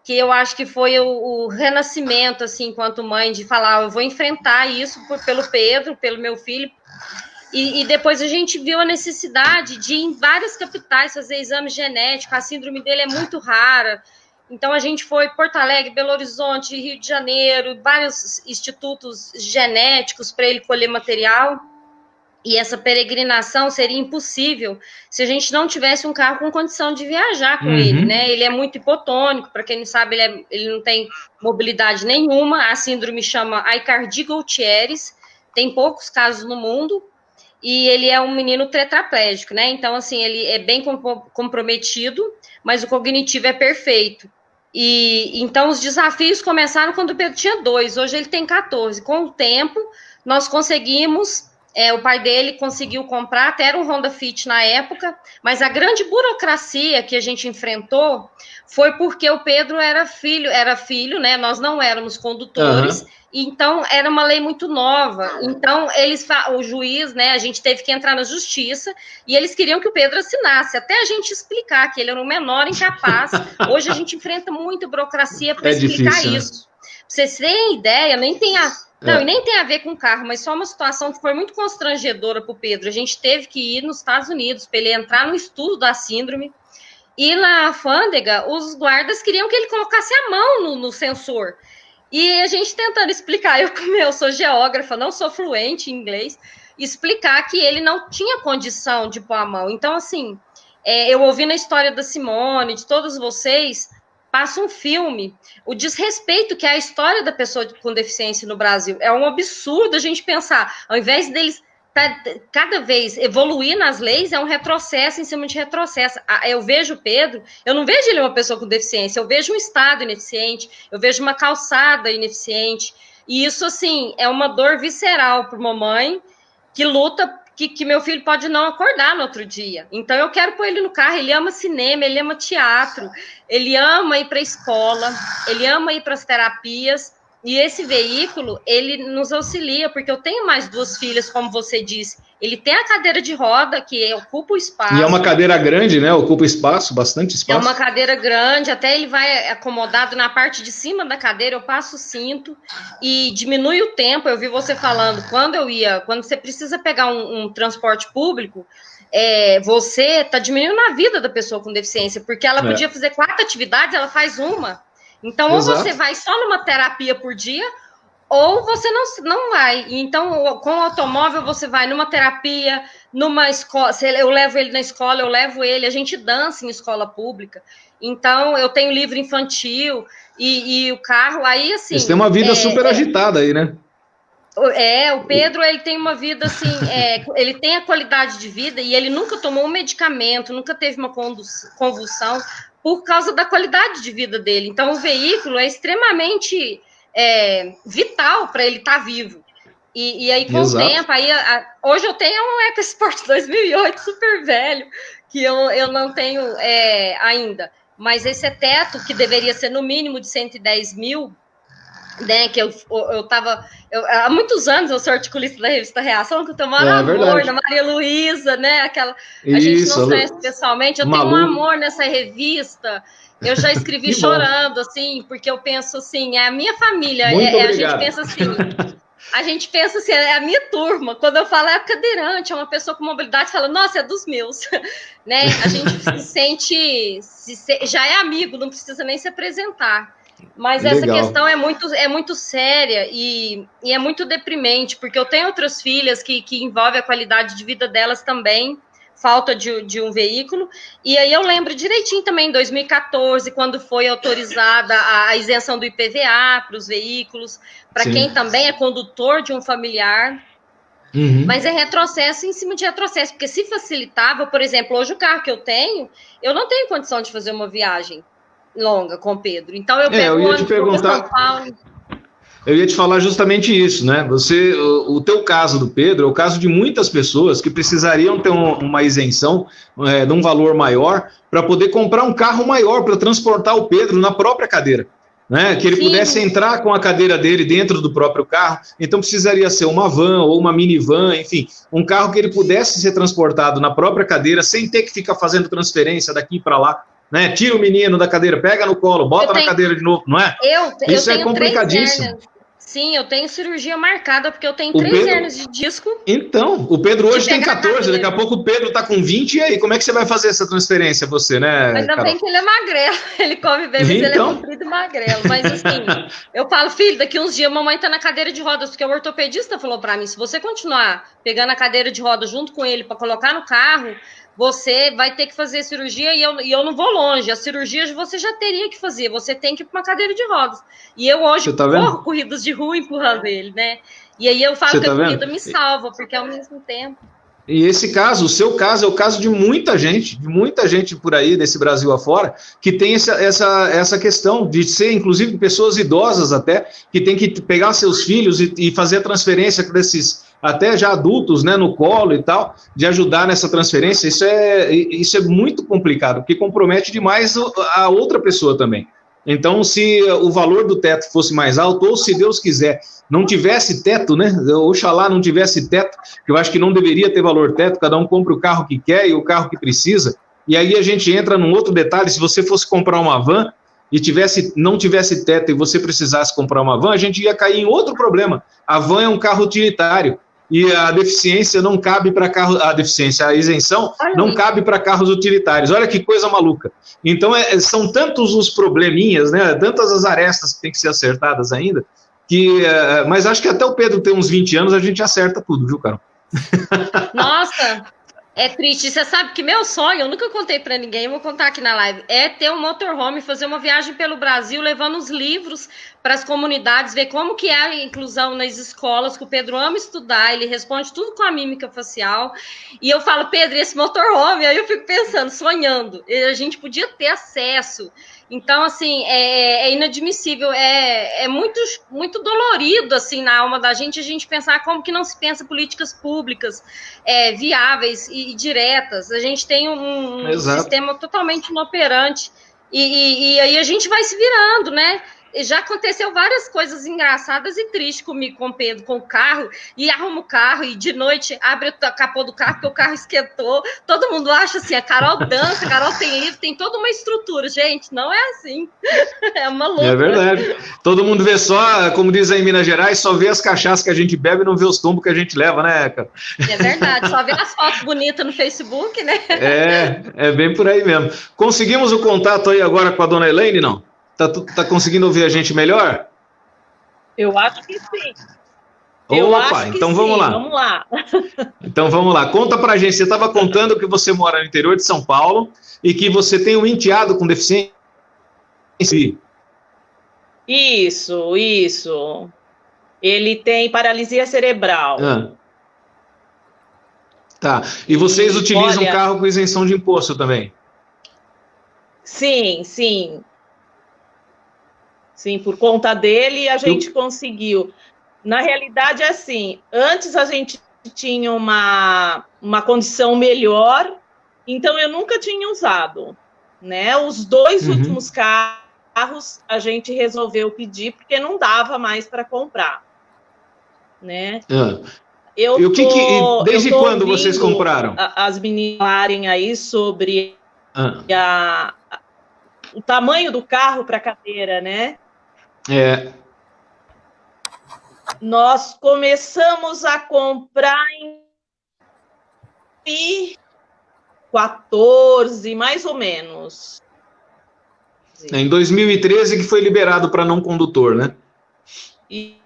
que eu acho que foi o renascimento, assim, enquanto mãe, de falar, eu vou enfrentar isso pelo Pedro, pelo meu filho. E depois a gente viu a necessidade de ir em várias capitais fazer exame genético, a síndrome dele é muito rara. Então a gente foi Porto Alegre, Belo Horizonte, Rio de Janeiro, vários institutos genéticos para ele colher material. E essa peregrinação seria impossível se a gente não tivesse um carro com condição de viajar com ele, né? Ele é muito hipotônico, para quem não sabe, ele não tem mobilidade nenhuma, a síndrome chama Aicardi-Goutieres, tem poucos casos no mundo, e ele é um menino tetraplégico, né? Então, assim, ele é bem comprometido, mas o cognitivo é perfeito. E então os desafios começaram quando o Pedro tinha 2, hoje ele tem 14. Com o tempo, nós conseguimos, o pai dele conseguiu comprar, até era um Honda Fit na época, mas a grande burocracia que a gente enfrentou foi porque o Pedro era filho, né? Nós não éramos condutores, então era uma lei muito nova. Então, o juiz, né? A gente teve que entrar na justiça e eles queriam que o Pedro assinasse, até a gente explicar que ele era um menor incapaz. Hoje a gente enfrenta muita burocracia para explicar difícil, isso. Né? Pra vocês terem ideia, nem tem a ver com carro, mas só uma situação que foi muito constrangedora para o Pedro. A gente teve que ir nos Estados Unidos para ele entrar no estudo da síndrome. E na alfândega, os guardas queriam que ele colocasse a mão no sensor. E a gente tentando explicar, eu sou geógrafa, não sou fluente em inglês, explicar que ele não tinha condição de pôr a mão. Então, assim, eu ouvindo a história da Simone, de todos vocês, passa um filme, o desrespeito que é a história da pessoa com deficiência no Brasil. É um absurdo a gente pensar, ao invés deles cada vez evoluir nas leis, é um retrocesso em cima de retrocesso. Eu vejo o Pedro, eu não vejo ele uma pessoa com deficiência, eu vejo um estado ineficiente, eu vejo uma calçada ineficiente, e isso, assim, é uma dor visceral para uma mãe que luta, que meu filho pode não acordar no outro dia. Então, eu quero pôr ele no carro, ele ama cinema, ele ama teatro, ele ama ir para a escola, ele ama ir para as terapias. E esse veículo, ele nos auxilia, porque eu tenho mais 2 filhas, como você disse. Ele tem a cadeira de roda, que ocupa o espaço. E é uma cadeira grande, né? Ocupa espaço, bastante espaço. É uma cadeira grande, até ele vai acomodado na parte de cima da cadeira, eu passo o cinto e diminui o tempo. Eu vi você falando, quando você precisa pegar um transporte público, você está diminuindo a vida da pessoa com deficiência, porque ela podia fazer 4 atividades, ela faz uma. Então, Exato. Ou você vai só numa terapia por dia, ou você não vai. Então, com o automóvel, você vai numa terapia, numa escola. Eu levo ele na escola, eu levo ele, a gente dança em escola pública. Então, eu tenho livro infantil e o carro, aí, assim... Eles têm uma vida super agitada aí, né? O Pedro, ele tem uma vida, assim, ele tem a qualidade de vida e ele nunca tomou um medicamento, nunca teve uma convulsão, por causa da qualidade de vida dele. Então, o veículo é extremamente vital para ele estar vivo. E aí, com Exato. O tempo, hoje eu tenho um EcoSport 2008 super velho, que eu não tenho ainda. Mas esse teto, que deveria ser no mínimo de 110 mil, né, que eu tava... há muitos anos eu sou articulista da revista Reação, que eu tenho maior amor na Maria Luísa, né? A gente não conhece pessoalmente, eu tenho um amor nessa revista. Eu já escrevi chorando, assim, porque eu penso assim, é a minha família, a gente pensa assim, é a minha turma. Quando eu falo cadeirante, é uma pessoa com mobilidade, fala, nossa, é dos meus, né? A gente se sente, já é amigo, não precisa nem se apresentar. Mas Legal. Essa questão é muito séria e é muito deprimente, porque eu tenho outras filhas que envolve a qualidade de vida delas também, falta de um veículo, e aí eu lembro direitinho também, em 2014, quando foi autorizada a isenção do IPVA para os veículos, para quem também é condutor de um familiar, mas é retrocesso em cima de retrocesso, porque se facilitava, por exemplo, hoje o carro que eu não tenho condição de fazer uma viagem longa com o Pedro. Então eu pego o ônibus para São Paulo. Eu ia te falar justamente isso, né? O teu caso do Pedro é o caso de muitas pessoas que precisariam ter uma isenção de um valor maior para poder comprar um carro maior para transportar o Pedro na própria cadeira, né? Que ele pudesse entrar com a cadeira dele dentro do próprio carro. Então precisaria ser uma van ou uma minivan, enfim, um carro que ele pudesse ser transportado na própria cadeira sem ter que ficar fazendo transferência daqui para lá. Né? Tira o menino da cadeira, pega no colo, bota na cadeira de novo, não é? Isso é complicadíssimo. Sim, eu tenho cirurgia marcada, porque eu tenho 3 hernias de disco. Então, o Pedro hoje tem 14, daqui a pouco o Pedro tá com 20, e aí, como é que você vai fazer essa transferência, você, né, Ainda Carol? bem que ele é magrelo, ele come bem, mas ele é comprido e magrelo. Mas assim, eu falo, filho, daqui uns dias a mamãe tá na cadeira de rodas, porque o ortopedista falou pra mim, se você continuar pegando a cadeira de rodas junto com ele para colocar no carro, você vai ter que fazer cirurgia e eu não vou longe. A cirurgia você já teria que fazer. Você tem que ir para uma cadeira de rodas. E eu hoje corro corridas de rua empurrando ele, né? E aí eu falo que a corrida me salva, porque ao mesmo tempo... E esse caso, o seu caso, é o caso de muita gente por aí, desse Brasil afora, que tem essa questão de ser, inclusive, pessoas idosas até, que tem que pegar seus filhos e fazer a transferência desses, até já adultos, né, no colo e tal, de ajudar nessa transferência. Isso é muito complicado, porque compromete demais a outra pessoa também. Então, se o valor do teto fosse mais alto, ou se Deus quiser, não tivesse teto, né? Oxalá não tivesse teto, que eu acho que não deveria ter valor teto, cada um compra o carro que quer e o carro que precisa. E aí a gente entra num outro detalhe: se você fosse comprar uma van e não tivesse teto e você precisasse comprar uma van, a gente ia cair em outro problema. A van é um carro utilitário. E a deficiência não cabe para carros, a isenção não cabe para carros utilitários. Olha que coisa maluca. Então, são tantos os probleminhas, né? Tantas as arestas que tem que ser acertadas ainda, mas acho que até o Pedro ter uns 20 anos, a gente acerta tudo, viu, Carol? Nossa, é triste. Você sabe que meu sonho, eu nunca contei para ninguém, eu vou contar aqui na live, é ter um motorhome, fazer uma viagem pelo Brasil, levando os livros para as comunidades, ver como que é a inclusão nas escolas, que o Pedro ama estudar, ele responde tudo com a mímica facial. E eu falo, Pedro, esse motorhome, aí eu fico pensando, sonhando, a gente podia ter acesso. Então, assim, é inadmissível, é muito, muito dolorido, assim, na alma da gente, a gente pensar como que não se pensa políticas públicas viáveis e diretas. A gente tem um sistema totalmente inoperante e aí a gente vai se virando, né? Já aconteceu várias coisas engraçadas e tristes comigo, com o Pedro, com o carro, e arruma o carro, e de noite abre o capô do carro, porque o carro esquentou. Todo mundo acha assim, a Carol dança, a Carol tem livro, tem toda uma estrutura. Gente, não é assim. É uma loucura. É verdade. Todo mundo vê só, como diz aí em Minas Gerais, só vê as cachaças que a gente bebe e não vê os tombos que a gente leva, né, cara? É verdade, só vê as fotos bonitas no Facebook, né? É bem por aí mesmo. Conseguimos o contato aí agora com a dona Elaine, não? Tá conseguindo ouvir a gente melhor? Eu acho que sim. Opa, então vamos lá. Vamos lá. Então vamos lá. Conta pra gente. Você estava contando que você mora no interior de São Paulo e que você tem um enteado com deficiência. Isso. Ele tem paralisia cerebral. Tá. E vocês utilizam carro com isenção de imposto também? Sim. Sim, por conta dele a gente conseguiu. Na realidade, é assim, antes a gente tinha uma condição melhor, então eu nunca tinha usado, né? Os 2 últimos carros a gente resolveu pedir porque não dava mais para comprar, né? Desde quando vocês compraram? As meninas falarem aí sobre o tamanho do carro para cadeira, né? Nós começamos a comprar em 2014, mais ou menos. Em 2013 que foi liberado para não condutor, né? E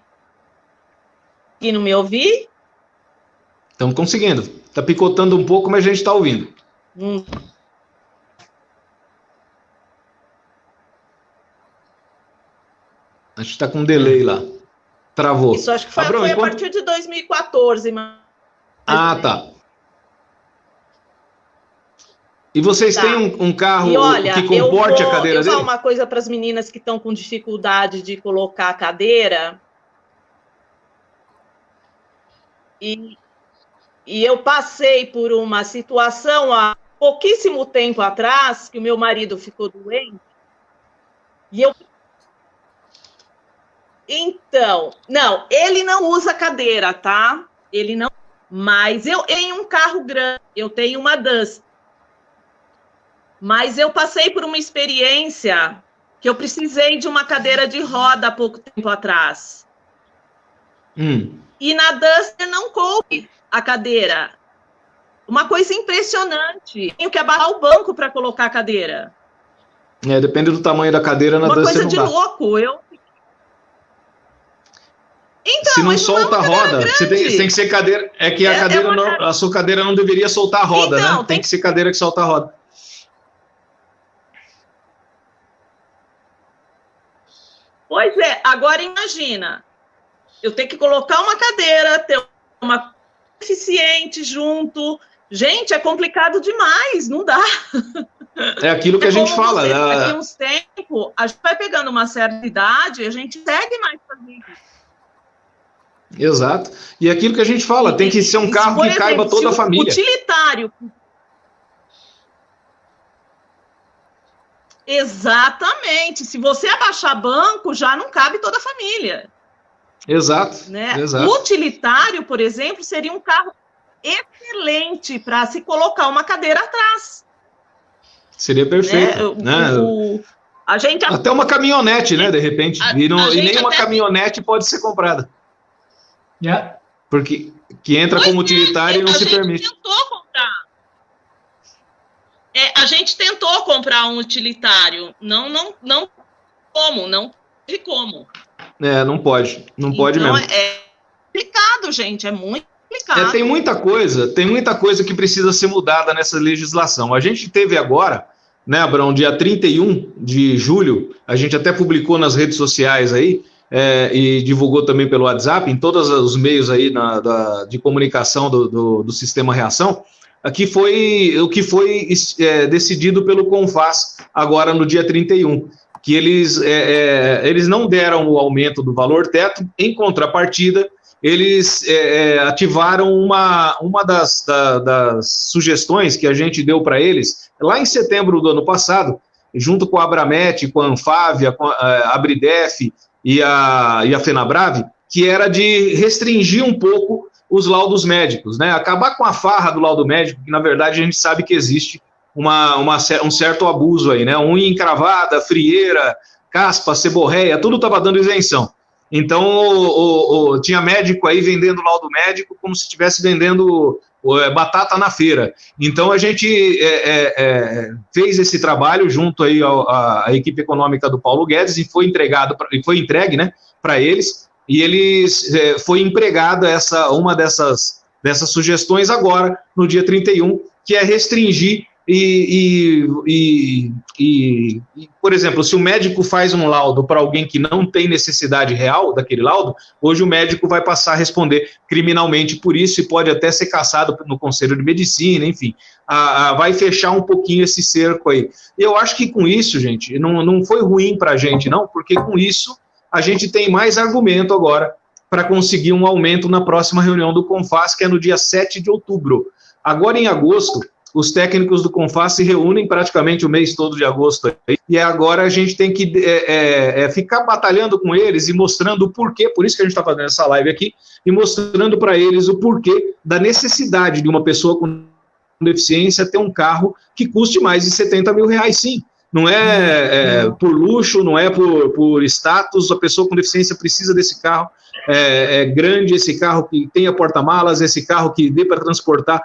não me ouvi? Estamos conseguindo. Está picotando um pouco, mas a gente está ouvindo. Acho que está com um delay lá. Travou. Isso, acho que foi a partir de 2014. Tá. E vocês têm um carro que comporte a cadeira dele? Eu vou falar uma coisa para as meninas que estão com dificuldade de colocar a cadeira. E eu passei por uma situação há pouquíssimo tempo atrás, que o meu marido ficou doente, e eu... Então, não, ele não usa cadeira, tá? Ele não... Mas eu tenho um carro grande, eu tenho uma Duster. Mas eu passei por uma experiência que eu precisei de uma cadeira de roda há pouco tempo atrás. E na Duster não coube a cadeira. Uma coisa impressionante. Tenho que abarrar o banco para colocar a cadeira. Depende do tamanho da cadeira, na Duster não dá. Uma coisa de louco. Então, se não solta a roda, você tem que ser cadeira. É que a sua cadeira não deveria soltar a roda, então, né? Tem que ser cadeira que solta a roda. Pois é, agora imagina. Eu tenho que colocar uma cadeira, ter uma deficiente junto. Gente, é complicado demais, não dá. É aquilo que a gente fala. Daqui uns tempos, a gente vai pegando uma certa idade e a gente segue mais fazendo isso. Exato. E é aquilo que a gente fala, tem que ser um carro que caiba toda a família. Utilitário. Exatamente. Se você abaixar banco, já não cabe toda a família. Exato. Né? Exato. Utilitario, por exemplo, seria um carro excelente para se colocar uma cadeira atrás. Seria perfeito. Né? A gente... Até uma caminhonete, né, de repente. E nenhuma caminhonete pode ser comprada. Yeah. Porque que entra como utilitário e não se permite. A gente tentou comprar um utilitário. Não teve como. Não pode. Não pode mesmo. É complicado, gente. É muito complicado. Tem muita coisa que precisa ser mudada nessa legislação. A gente teve agora, né, Abrão, dia 31 de julho, a gente até publicou nas redes sociais aí, e divulgou também pelo WhatsApp, em todos os meios aí de comunicação do Sistema Reação, o que foi decidido pelo CONFAS agora no dia 31, que eles não deram o aumento do valor teto, em contrapartida, eles ativaram uma das sugestões que a gente deu para eles, lá em setembro do ano passado, junto com a Abramet, com a Anfávia, com a Abridef e a Fenabrave, que era de restringir um pouco os laudos médicos, né? Acabar com a farra do laudo médico, que na verdade a gente sabe que existe um certo abuso aí, né? Unha encravada, frieira, caspa, seborreia, tudo estava dando isenção. Então, tinha médico aí vendendo laudo médico como se estivesse vendendo batata na feira. Então, a gente fez esse trabalho junto aí à equipe econômica do Paulo Guedes e foi entregue, né, para eles, e eles foi empregada uma dessas sugestões agora, no dia 31, que é restringir por exemplo, se o médico faz um laudo para alguém que não tem necessidade real daquele laudo, hoje o médico vai passar a responder criminalmente por isso e pode até ser cassado no Conselho de Medicina, enfim, vai fechar um pouquinho esse cerco aí. Eu acho que com isso, gente, não foi ruim para a gente, não, porque com isso a gente tem mais argumento agora para conseguir um aumento na próxima reunião do CONFAS, que é no dia 7 de outubro. Agora, em agosto, os técnicos do CONFAS se reúnem praticamente o mês todo de agosto, e agora a gente tem que ficar batalhando com eles e mostrando o porquê, por isso que a gente está fazendo essa live aqui, e mostrando para eles o porquê da necessidade de uma pessoa com deficiência ter um carro que custe mais de 70 mil reais, sim. Não é por luxo, não é por status, a pessoa com deficiência precisa desse carro, grande, esse carro que tenha porta-malas, esse carro que dê para transportar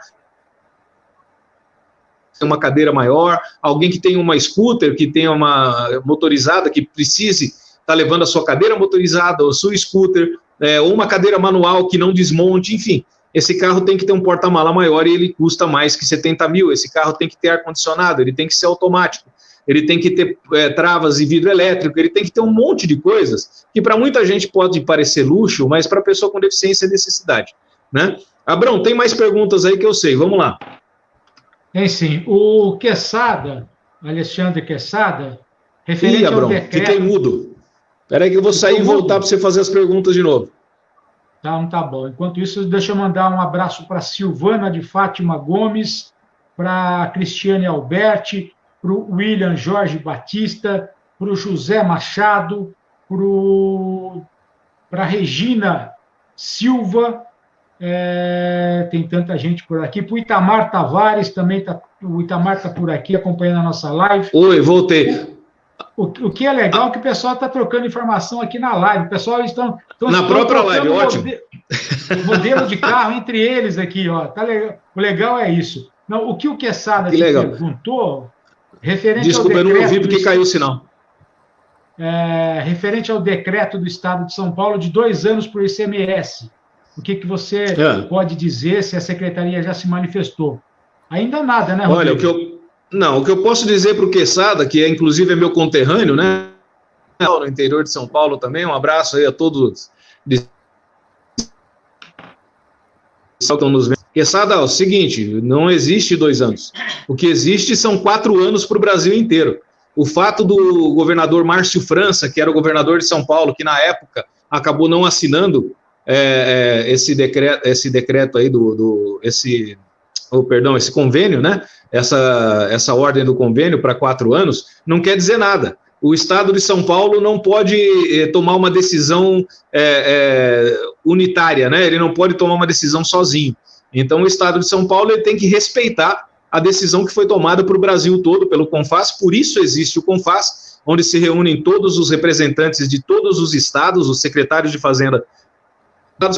uma cadeira maior, alguém que tenha uma scooter, que tenha uma motorizada, que precise estar levando a sua cadeira motorizada, ou sua scooter, ou uma cadeira manual que não desmonte, enfim, esse carro tem que ter um porta-mala maior e ele custa mais que 70 mil, esse carro tem que ter ar-condicionado, ele tem que ser automático, ele tem que ter travas e vidro elétrico, ele tem que ter um monte de coisas que para muita gente pode parecer luxo, mas para a pessoa com deficiência é necessidade, né? Abrão, tem mais perguntas aí que eu sei, vamos lá. Tem sim. O Quesada, Alexandre Quesada, referente Abrão, ao decreto... fiquei mudo. Espera aí que eu vou sair e voltar para você fazer as perguntas de novo. Tá bom. Enquanto isso, deixa eu mandar um abraço para Silvana de Fátima Gomes, para Cristiane Alberti, para o William Jorge Batista, para o José Machado, para a Regina Silva, tem tanta gente por aqui, para o Itamar Tavares, também o Itamar está por aqui acompanhando a nossa live. Oi, voltei. O que é legal é que o pessoal está trocando informação aqui na live, o pessoal estão na própria live, ótimo. Modelo de carro entre eles aqui, ó, tá legal. O legal é isso. Não, o que o Quesada te perguntou, referente Desculpa, ao decreto... eu não ouvi porque caiu o sinal. Referente ao decreto do Estado de São Paulo de 2 anos para o ICMS, o que você pode dizer, se a Secretaria já se manifestou? Ainda nada, né, Rodrigo? Olha, o que eu posso dizer para o Quesada, que inclusive é meu conterrâneo, né, no interior de São Paulo também, um abraço aí a todos de estão nos vendo. Quesada, é o seguinte, não existe 2 anos. O que existe são 4 anos para o Brasil inteiro. O fato do governador Márcio França, que era o governador de São Paulo, que na época acabou não assinando esse decreto aí esse convênio, né? Essa ordem do convênio para 4 anos, não quer dizer nada. O Estado de São Paulo não pode tomar uma decisão unitária, né? Ele não pode tomar uma decisão sozinho. Então, o Estado de São Paulo ele tem que respeitar a decisão que foi tomada para o Brasil todo pelo CONFAS, por isso existe o CONFAS, onde se reúnem todos os representantes de todos os estados, os secretários de Fazenda,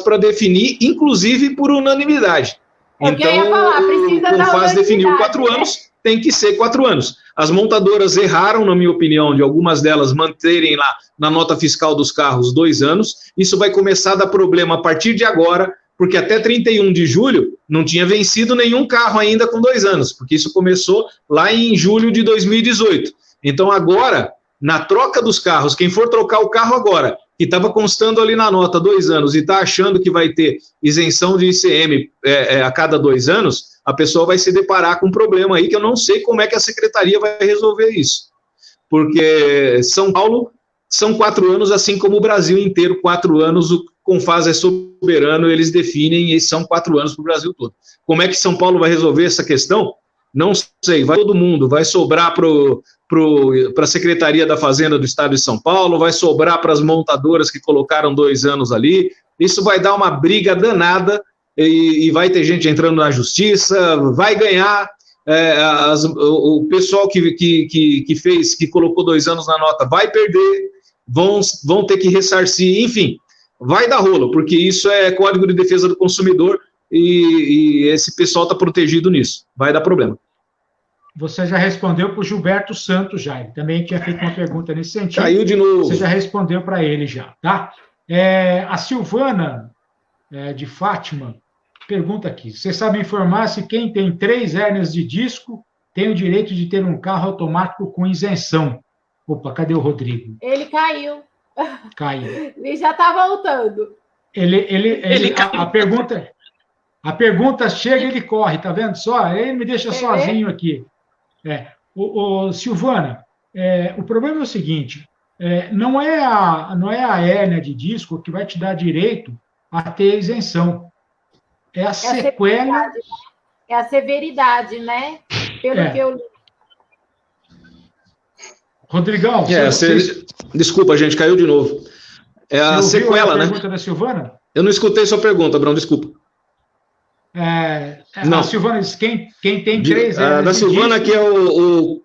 para definir, inclusive por unanimidade. Então, o CONFAS definiu 4 anos, tem que ser 4 anos. As montadoras erraram, na minha opinião, de algumas delas manterem lá na nota fiscal dos carros 2 anos. Isso vai começar a dar problema a partir de agora, porque até 31 de julho não tinha vencido nenhum carro ainda com 2 anos, porque isso começou lá em julho de 2018. Então agora, na troca dos carros, quem for trocar o carro agora, que estava constando ali na nota 2 anos e está achando que vai ter isenção de ICM a cada 2 anos, a pessoa vai se deparar com um problema aí que eu não sei como é que a secretaria vai resolver isso. Porque São Paulo são 4 anos, assim como o Brasil inteiro, 4 anos, o CONFAS é soberano, eles definem e são 4 anos para o Brasil todo. Como é que São Paulo vai resolver essa questão? Não sei, vai todo mundo, vai sobrar para a Secretaria da Fazenda do Estado de São Paulo, vai sobrar para as montadoras que colocaram 2 anos ali, isso vai dar uma briga danada e vai ter gente entrando na justiça, vai ganhar, o pessoal que colocou 2 anos na nota vai perder, vão ter que ressarcir, enfim, vai dar rolo, porque isso é Código de Defesa do Consumidor e esse pessoal está protegido nisso, vai dar problema. Você já respondeu para o Gilberto Santos, já, ele também tinha feito uma pergunta nesse sentido. Caiu de novo. Você já respondeu para ele já, tá? A Silvana, de Fátima, pergunta aqui, você sabe informar se quem tem 3 hérnias de disco tem o direito de ter um carro automático com isenção? Opa, cadê o Rodrigo? Ele caiu. Caiu. Ele já está voltando. A pergunta chega e ele corre, tá vendo só? Ele me deixa sozinho aqui. Silvana, o problema é o seguinte, não é a hérnia de disco que vai te dar direito a ter isenção. É a sequela... É a severidade, né? Pelo que eu li. Rodrigão... Desculpa, gente, caiu de novo. É a sequela, né? A pergunta da Silvana? Eu não escutei sua pergunta, Abrão, desculpa. A Silvana diz quem tem 3 hérnias da Silvana, que é o...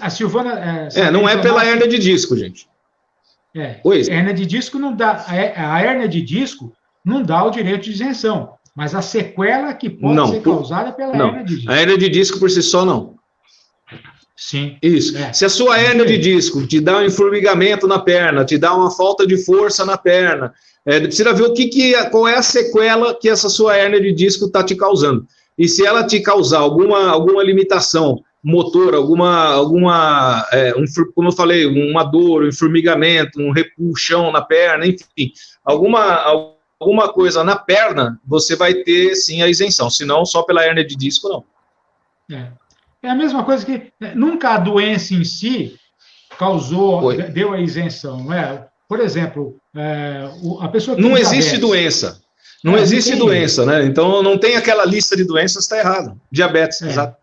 A Silvana... não é pela hérnia de disco, gente. Hérnia de disco não dá... A hérnia de disco não dá o direito de isenção, mas a sequela que pode ser causada pela hérnia de disco. A hérnia de disco por si só, não. Sim. Isso. Se a sua hérnia de disco te dá um enformigamento na perna, te dá uma falta de força na perna, precisa ver qual é a sequela que essa sua hérnia de disco está te causando. E se ela te causar alguma limitação motor, como eu falei, uma dor, um enformigamento, um repuxão na perna, enfim, alguma coisa na perna, você vai ter, sim, a isenção. Senão, só pela hérnia de disco, não. É a mesma coisa que nunca a doença em si deu a isenção, não é? Por exemplo, a pessoa que não existe doença. Não existe doença, né? Então não tem aquela lista de doenças, está errado. Diabetes, exato.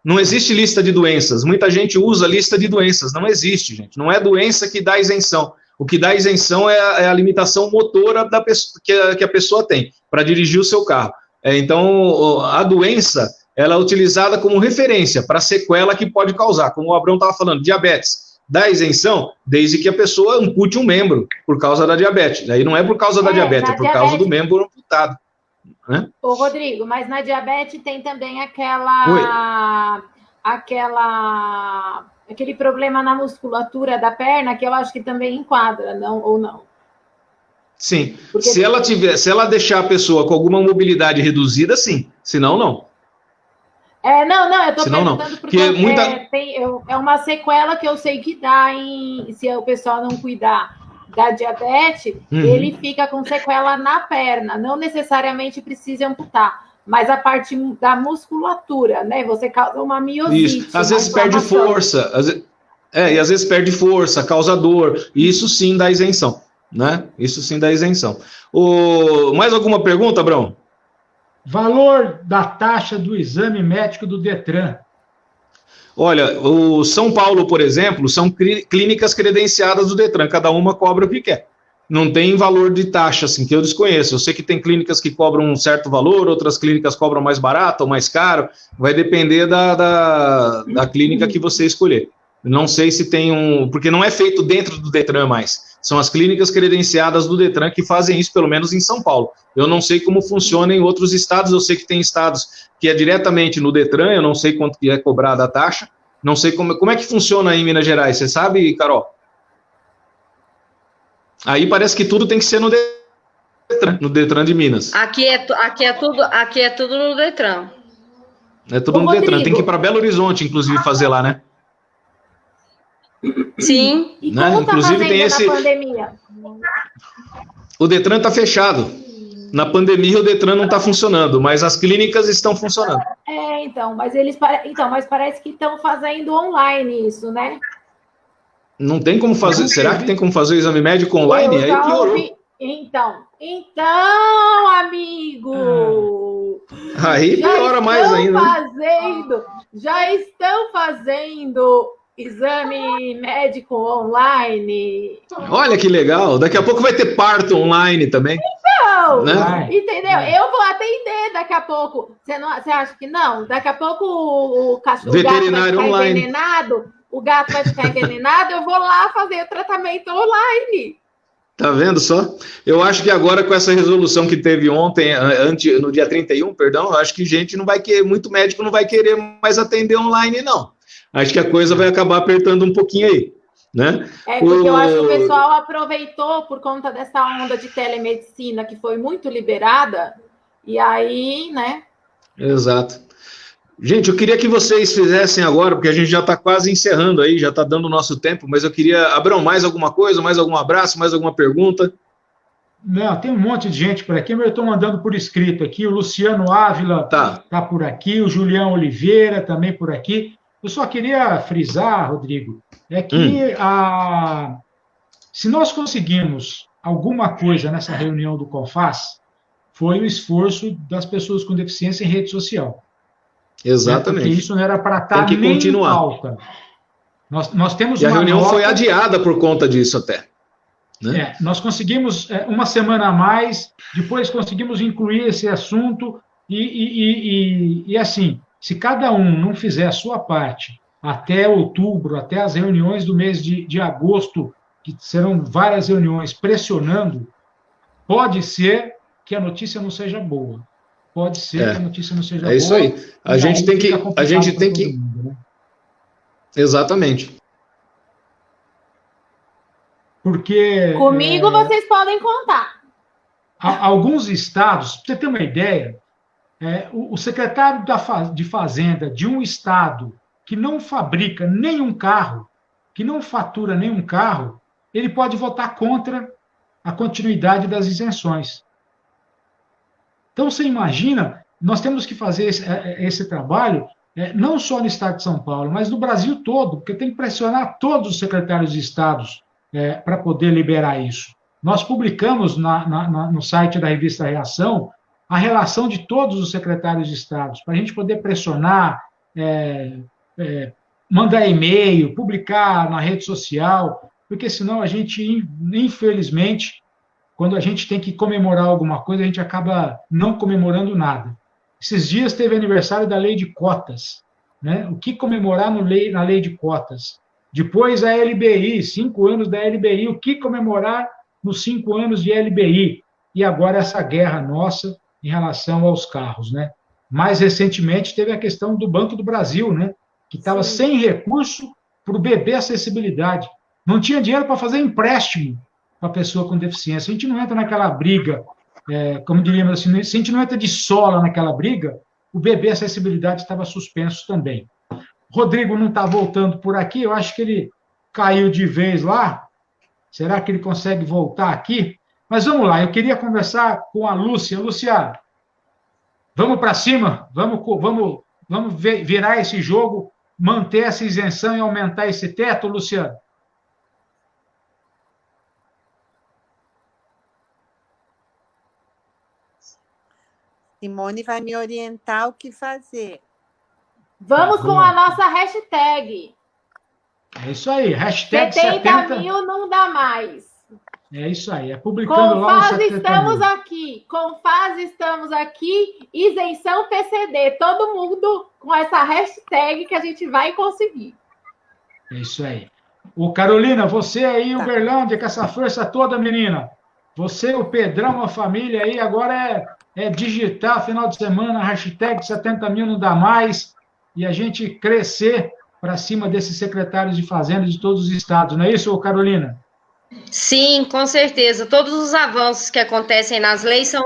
Não existe lista de doenças. Muita gente usa lista de doenças. Não existe, gente. Não é doença que dá isenção. O que dá isenção é a limitação motora da pessoa, que a pessoa tem para dirigir o seu carro. Então, a doença, ela é utilizada como referência para a sequela que pode causar. Como o Abrão estava falando, diabetes. Dá isenção desde que a pessoa ampute um membro por causa da diabetes. Aí não é por causa da diabetes, é por causa do membro amputado. Né? Ô, Rodrigo, mas na diabetes tem também aquele problema na musculatura da perna que eu acho que também enquadra, não ou não? Sim. Se ela deixar a pessoa com alguma mobilidade reduzida, sim. Senão, não. Eu estou perguntando porque é uma sequela que eu sei que dá se o pessoal não cuidar da diabetes, ele fica com sequela na perna. Não necessariamente precisa amputar, mas a parte da musculatura, né? Você causa uma miosite. Isso, às vezes perde força, e às vezes perde força, causa dor, e isso sim dá isenção, né? Isso sim dá isenção. Mais alguma pergunta, Abrão? Valor da taxa do exame médico do Detran. Olha, o São Paulo, por exemplo, são clínicas credenciadas do Detran, cada uma cobra o que quer. Não tem valor de taxa, assim, que eu desconheço. Eu sei que tem clínicas que cobram um certo valor, outras clínicas cobram mais barato ou mais caro, vai depender da clínica que você escolher. Não sei se tem porque não é feito dentro do Detran mais. São as clínicas credenciadas do Detran que fazem isso, pelo menos em São Paulo. Eu não sei como funciona em outros estados, eu sei que tem estados que é diretamente no Detran, eu não sei quanto que é cobrada a taxa, não sei como é que funciona aí em Minas Gerais, você sabe, Carol? Aí parece que tudo tem que ser no Detran de Minas. Aqui é tudo no Detran. É tudo no Detran, tem que ir para Belo Horizonte, inclusive, fazer lá, né? Sim. E como inclusive tem esse. Pandemia? O Detran está fechado. Na pandemia o Detran não está funcionando, mas as clínicas estão funcionando. Mas parece que estão fazendo online isso, né? Não tem como fazer. Será que tem como fazer o exame médico online? Aí piorou. Então, amigo. Aí piora mais ainda. Já estão fazendo exame médico online. Olha que legal. Daqui a pouco vai ter parto online também. Então, né? Entendeu? Eu vou atender daqui a pouco. Você acha que não? Daqui a pouco o gato vai ficar online. Envenenado. O gato vai ficar envenenado, eu vou lá fazer o tratamento online. Tá vendo só? Eu acho que agora com essa resolução que teve ontem, no dia 31, perdão, eu acho que muito médico não vai querer mais atender online, não. Acho que a coisa vai acabar apertando um pouquinho aí, né? Porque eu acho que o pessoal aproveitou por conta dessa onda de telemedicina que foi muito liberada, e aí, né? Exato. Gente, eu queria que vocês fizessem agora, porque a gente já está quase encerrando aí, já está dando o nosso tempo, mas eu queria... Abrão, mais alguma coisa, mais algum abraço, mais alguma pergunta? Não, tem um monte de gente por aqui, mas eu estou mandando por escrito aqui. O Luciano Ávila está por aqui, o Julião Oliveira também por aqui. Eu só queria frisar, Rodrigo, que se nós conseguimos alguma coisa nessa reunião do CONFAS, foi o esforço das pessoas com deficiência em rede social. Exatamente. Porque isso não era para estar nem em pauta. Nós temos e a reunião foi adiada por conta disso até. Né? Nós conseguimos uma semana a mais, depois conseguimos incluir esse assunto e assim, se cada um não fizer a sua parte até outubro, até as reuniões do mês de agosto, que serão várias reuniões pressionando, pode ser que a notícia não seja boa. Pode ser que a notícia não seja boa. É isso aí. A gente tem que... mundo, né? Exatamente. Porque... Comigo vocês podem contar. Alguns estados, para você ter uma ideia, o secretário de Fazenda de um estado que não fabrica nenhum carro, que não fatura nenhum carro, ele pode votar contra a continuidade das isenções. Então, você imagina, nós temos que fazer esse trabalho não só no estado de São Paulo, mas no Brasil todo, porque tem que pressionar todos os secretários de estados para poder liberar isso. Nós publicamos no site da revista Reação a relação de todos os secretários de estados, para a gente poder pressionar, mandar e-mail, publicar na rede social, porque senão a gente, infelizmente, quando a gente tem que comemorar alguma coisa, a gente acaba não comemorando nada. Esses dias teve aniversário da lei de cotas, né? O que comemorar na lei de cotas? Depois a LBI, 5 anos da LBI, o que comemorar nos 5 anos de LBI? E agora essa guerra nossa em relação aos carros, né? Mais recentemente teve a questão do Banco do Brasil, né? Que estava sem recurso para o bebê acessibilidade. Não tinha dinheiro para fazer empréstimo para a pessoa com deficiência. A gente não entra naquela briga, como diríamos assim, se a gente não entra de sola naquela briga, o bebê acessibilidade estava suspenso também. Rodrigo não está voltando por aqui, eu acho que ele caiu de vez lá. Será que ele consegue voltar aqui? Mas vamos lá, eu queria conversar com a Lúcia. Lúcia, vamos para cima, vamos virar esse jogo, manter essa isenção e aumentar esse teto, Luciano? Simone vai me orientar o que fazer. Vamos com a nossa hashtag. É isso aí, hashtag 70 mil não dá mais. É isso aí, é publicando lá no 70 estamos mil. aqui, Confaz estamos aqui, isenção PCD, todo mundo com essa hashtag que a gente vai conseguir. É isso aí. Ô, Carolina, você aí, Uberlândia, com essa força toda, menina. Você, o Pedrão, a família aí, agora é digitar final de semana, hashtag 70 mil não dá mais, e a gente crescer para cima desses secretários de fazenda de todos os estados. Não é isso, Carolina? Sim, com certeza. Todos os avanços que acontecem nas leis são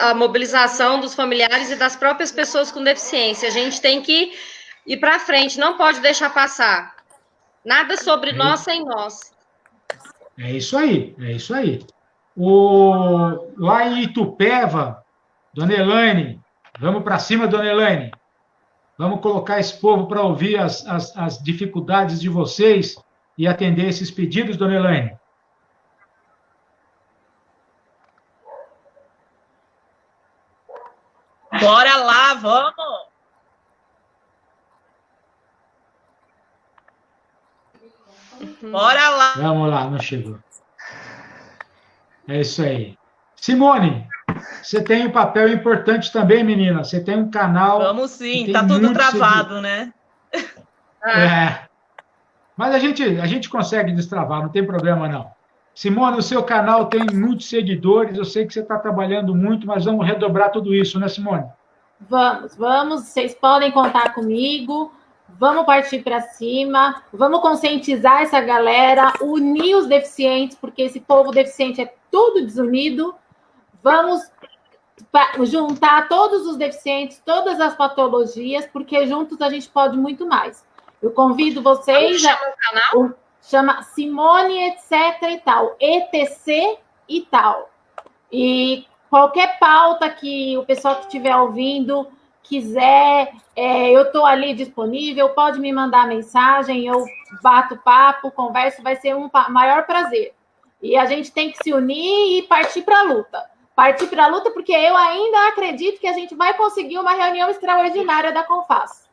a mobilização dos familiares e das próprias pessoas com deficiência. A gente tem que ir para frente, não pode deixar passar. Nada sobre nós sem nós. É isso aí, é isso aí. Lá em Itupeva, Dona Elaine, vamos para cima, Dona Elaine. Vamos colocar esse povo para ouvir as dificuldades de vocês e atender esses pedidos, Dona Elaine. Bora lá, vamos! Bora lá! Vamos lá, não chegou. É isso aí. Simone, você tem um papel importante também, menina. Você tem um canal... Vamos sim, tá tudo travado, né? Mas a gente consegue destravar, não tem problema, não. Simone, o seu canal tem muitos seguidores, eu sei que você está trabalhando muito, mas vamos redobrar tudo isso, né, Simone? Vamos, vocês podem contar comigo, vamos partir para cima, vamos conscientizar essa galera, unir os deficientes, porque esse povo deficiente é tudo desunido, vamos juntar todos os deficientes, todas as patologias, porque juntos a gente pode muito mais. Eu convido vocês... Como chama o canal? Chama Simone, etc. e tal. ETC e tal. E qualquer pauta que o pessoal que estiver ouvindo quiser, eu estou ali disponível, pode me mandar mensagem, eu bato papo, converso, vai ser um maior prazer. E a gente tem que se unir e partir para a luta. Partir para a luta porque eu ainda acredito que a gente vai conseguir uma reunião extraordinária da Confaz.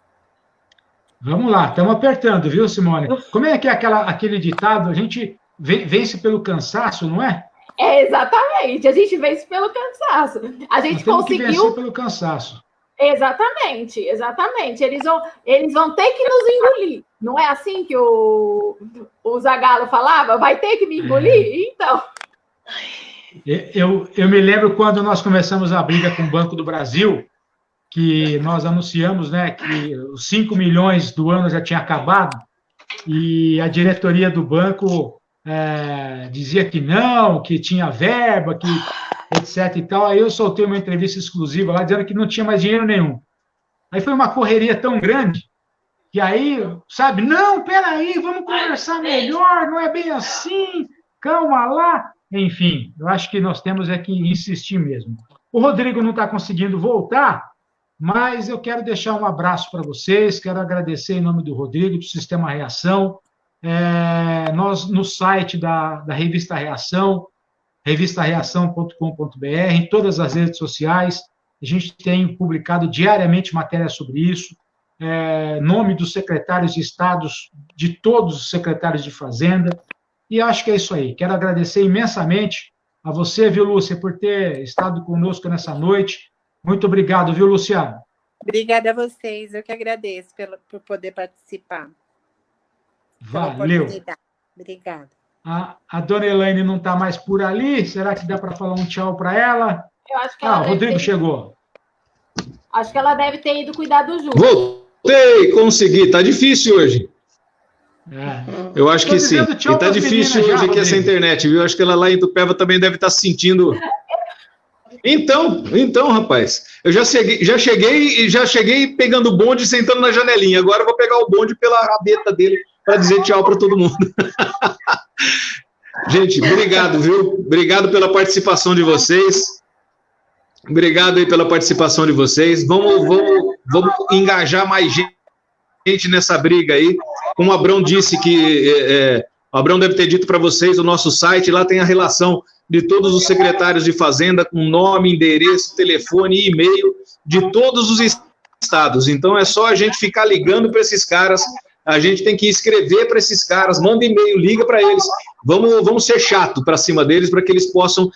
Vamos lá, estamos apertando, viu, Simone? Como é que é aquele ditado? A gente vence pelo cansaço, não é? Exatamente, a gente vence pelo cansaço. A gente conseguiu... que vencer pelo cansaço. Exatamente. Eles vão ter que nos engolir. Não é assim que o Zagallo falava? Vai ter que me engolir? Então... Eu me lembro quando nós começamos a briga com o Banco do Brasil, que nós anunciamos, né, que os 5 milhões do ano já tinha acabado, e a diretoria do banco dizia que não, que tinha verba, que etc e tal. Aí eu soltei uma entrevista exclusiva lá, dizendo que não tinha mais dinheiro nenhum. Aí foi uma correria tão grande, que aí, sabe, não, peraí, vamos conversar melhor, não é bem assim, calma lá. Enfim, eu acho que nós temos que insistir mesmo. O Rodrigo não está conseguindo voltar, mas eu quero deixar um abraço para vocês, quero agradecer em nome do Rodrigo, do Sistema Reação, nós no site da Revista Reação, revistareação.com.br, em todas as redes sociais, a gente tem publicado diariamente matérias sobre isso, nome dos secretários de estados, de todos os secretários de Fazenda, e acho que é isso aí. Quero agradecer imensamente a você, viu, Lúcia, por ter estado conosco nessa noite. Muito obrigado, viu, Luciano? Obrigada a vocês, eu que agradeço por poder participar. Valeu. Obrigada. A dona Elaine não está mais por ali, será que dá para falar um tchau para ela? Eu acho que ela o Rodrigo chegou. Acho que ela deve ter ido cuidar do Ju. Voltei, consegui, tá difícil hoje. Eu acho que sim. E tá difícil hoje aqui essa internet, viu? Acho que ela lá em Itupeva também deve estar sentindo... Então, rapaz, eu já cheguei pegando o bonde e sentando na janelinha. Agora eu vou pegar o bonde pela rabeta dele para dizer tchau para todo mundo. Gente, obrigado, viu? Obrigado pela participação de vocês. Obrigado aí pela participação de vocês. Vamos engajar mais gente nessa briga aí. Como o Abrão disse que... o Abrão deve ter dito para vocês, o nosso site, lá tem a relação de todos os secretários de Fazenda, com nome, endereço, telefone e e-mail de todos os estados. Então, é só a gente ficar ligando para esses caras, a gente tem que escrever para esses caras, manda e-mail, liga para eles, vamos ser chato para cima deles, para que eles possam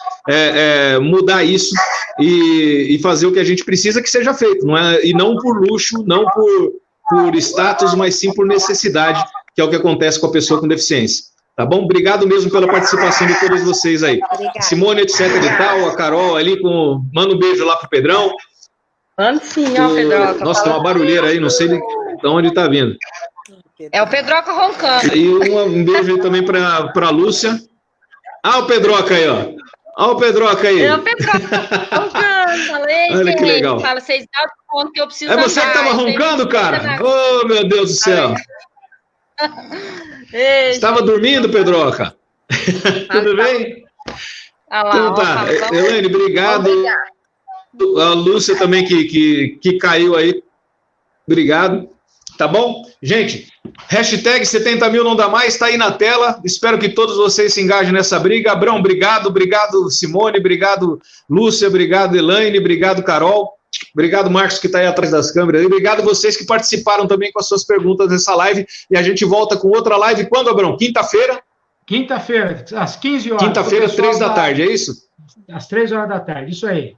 mudar isso e fazer o que a gente precisa que seja feito, não é? E não por luxo, não por status, mas sim por necessidade, que é o que acontece com a pessoa com deficiência. Tá bom? Obrigado mesmo pela participação de todos vocês aí. Obrigada. Simone, etc e tal, a Carol ali, manda um beijo lá pro Pedrão. Manda sim, ó, Pedroca. Nossa, tem uma barulheira aí, não sei de onde tá vindo. É o Pedroca roncando. E um beijo aí também pra Lúcia. Ah, o Pedroca aí, ó. Olha o Pedroca aí. É o Pedroca roncando. Falei, olha que legal. Fala, vocês dão conta que eu preciso É você que tava roncando, cara? Oh, meu Deus do céu. Estava dormindo, Pedroca? Tudo bem? Então tá, Elaine, obrigado. A Lúcia também que caiu aí. Obrigado. Tá bom? Gente, hashtag 70 mil não dá mais, está aí na tela. Espero que todos vocês se engajem nessa briga. Abrão, obrigado. Obrigado, Simone. Obrigado, Lúcia. Obrigado, Elaine. Obrigado, Carol. Obrigado, Marcos, que está aí atrás das câmeras. E obrigado vocês que participaram também com as suas perguntas nessa live. E a gente volta com outra live. Quando, Abrão? Quinta-feira? Quinta-feira, às 15 horas. Quinta-feira, 3 da tarde, é isso? Às 3 horas da tarde, isso aí.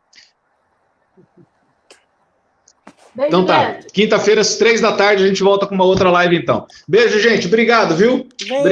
Então tá. Quinta-feira, às 3 da tarde, a gente volta com uma outra live, então. Beijo, gente. Obrigado, viu? Obrigado.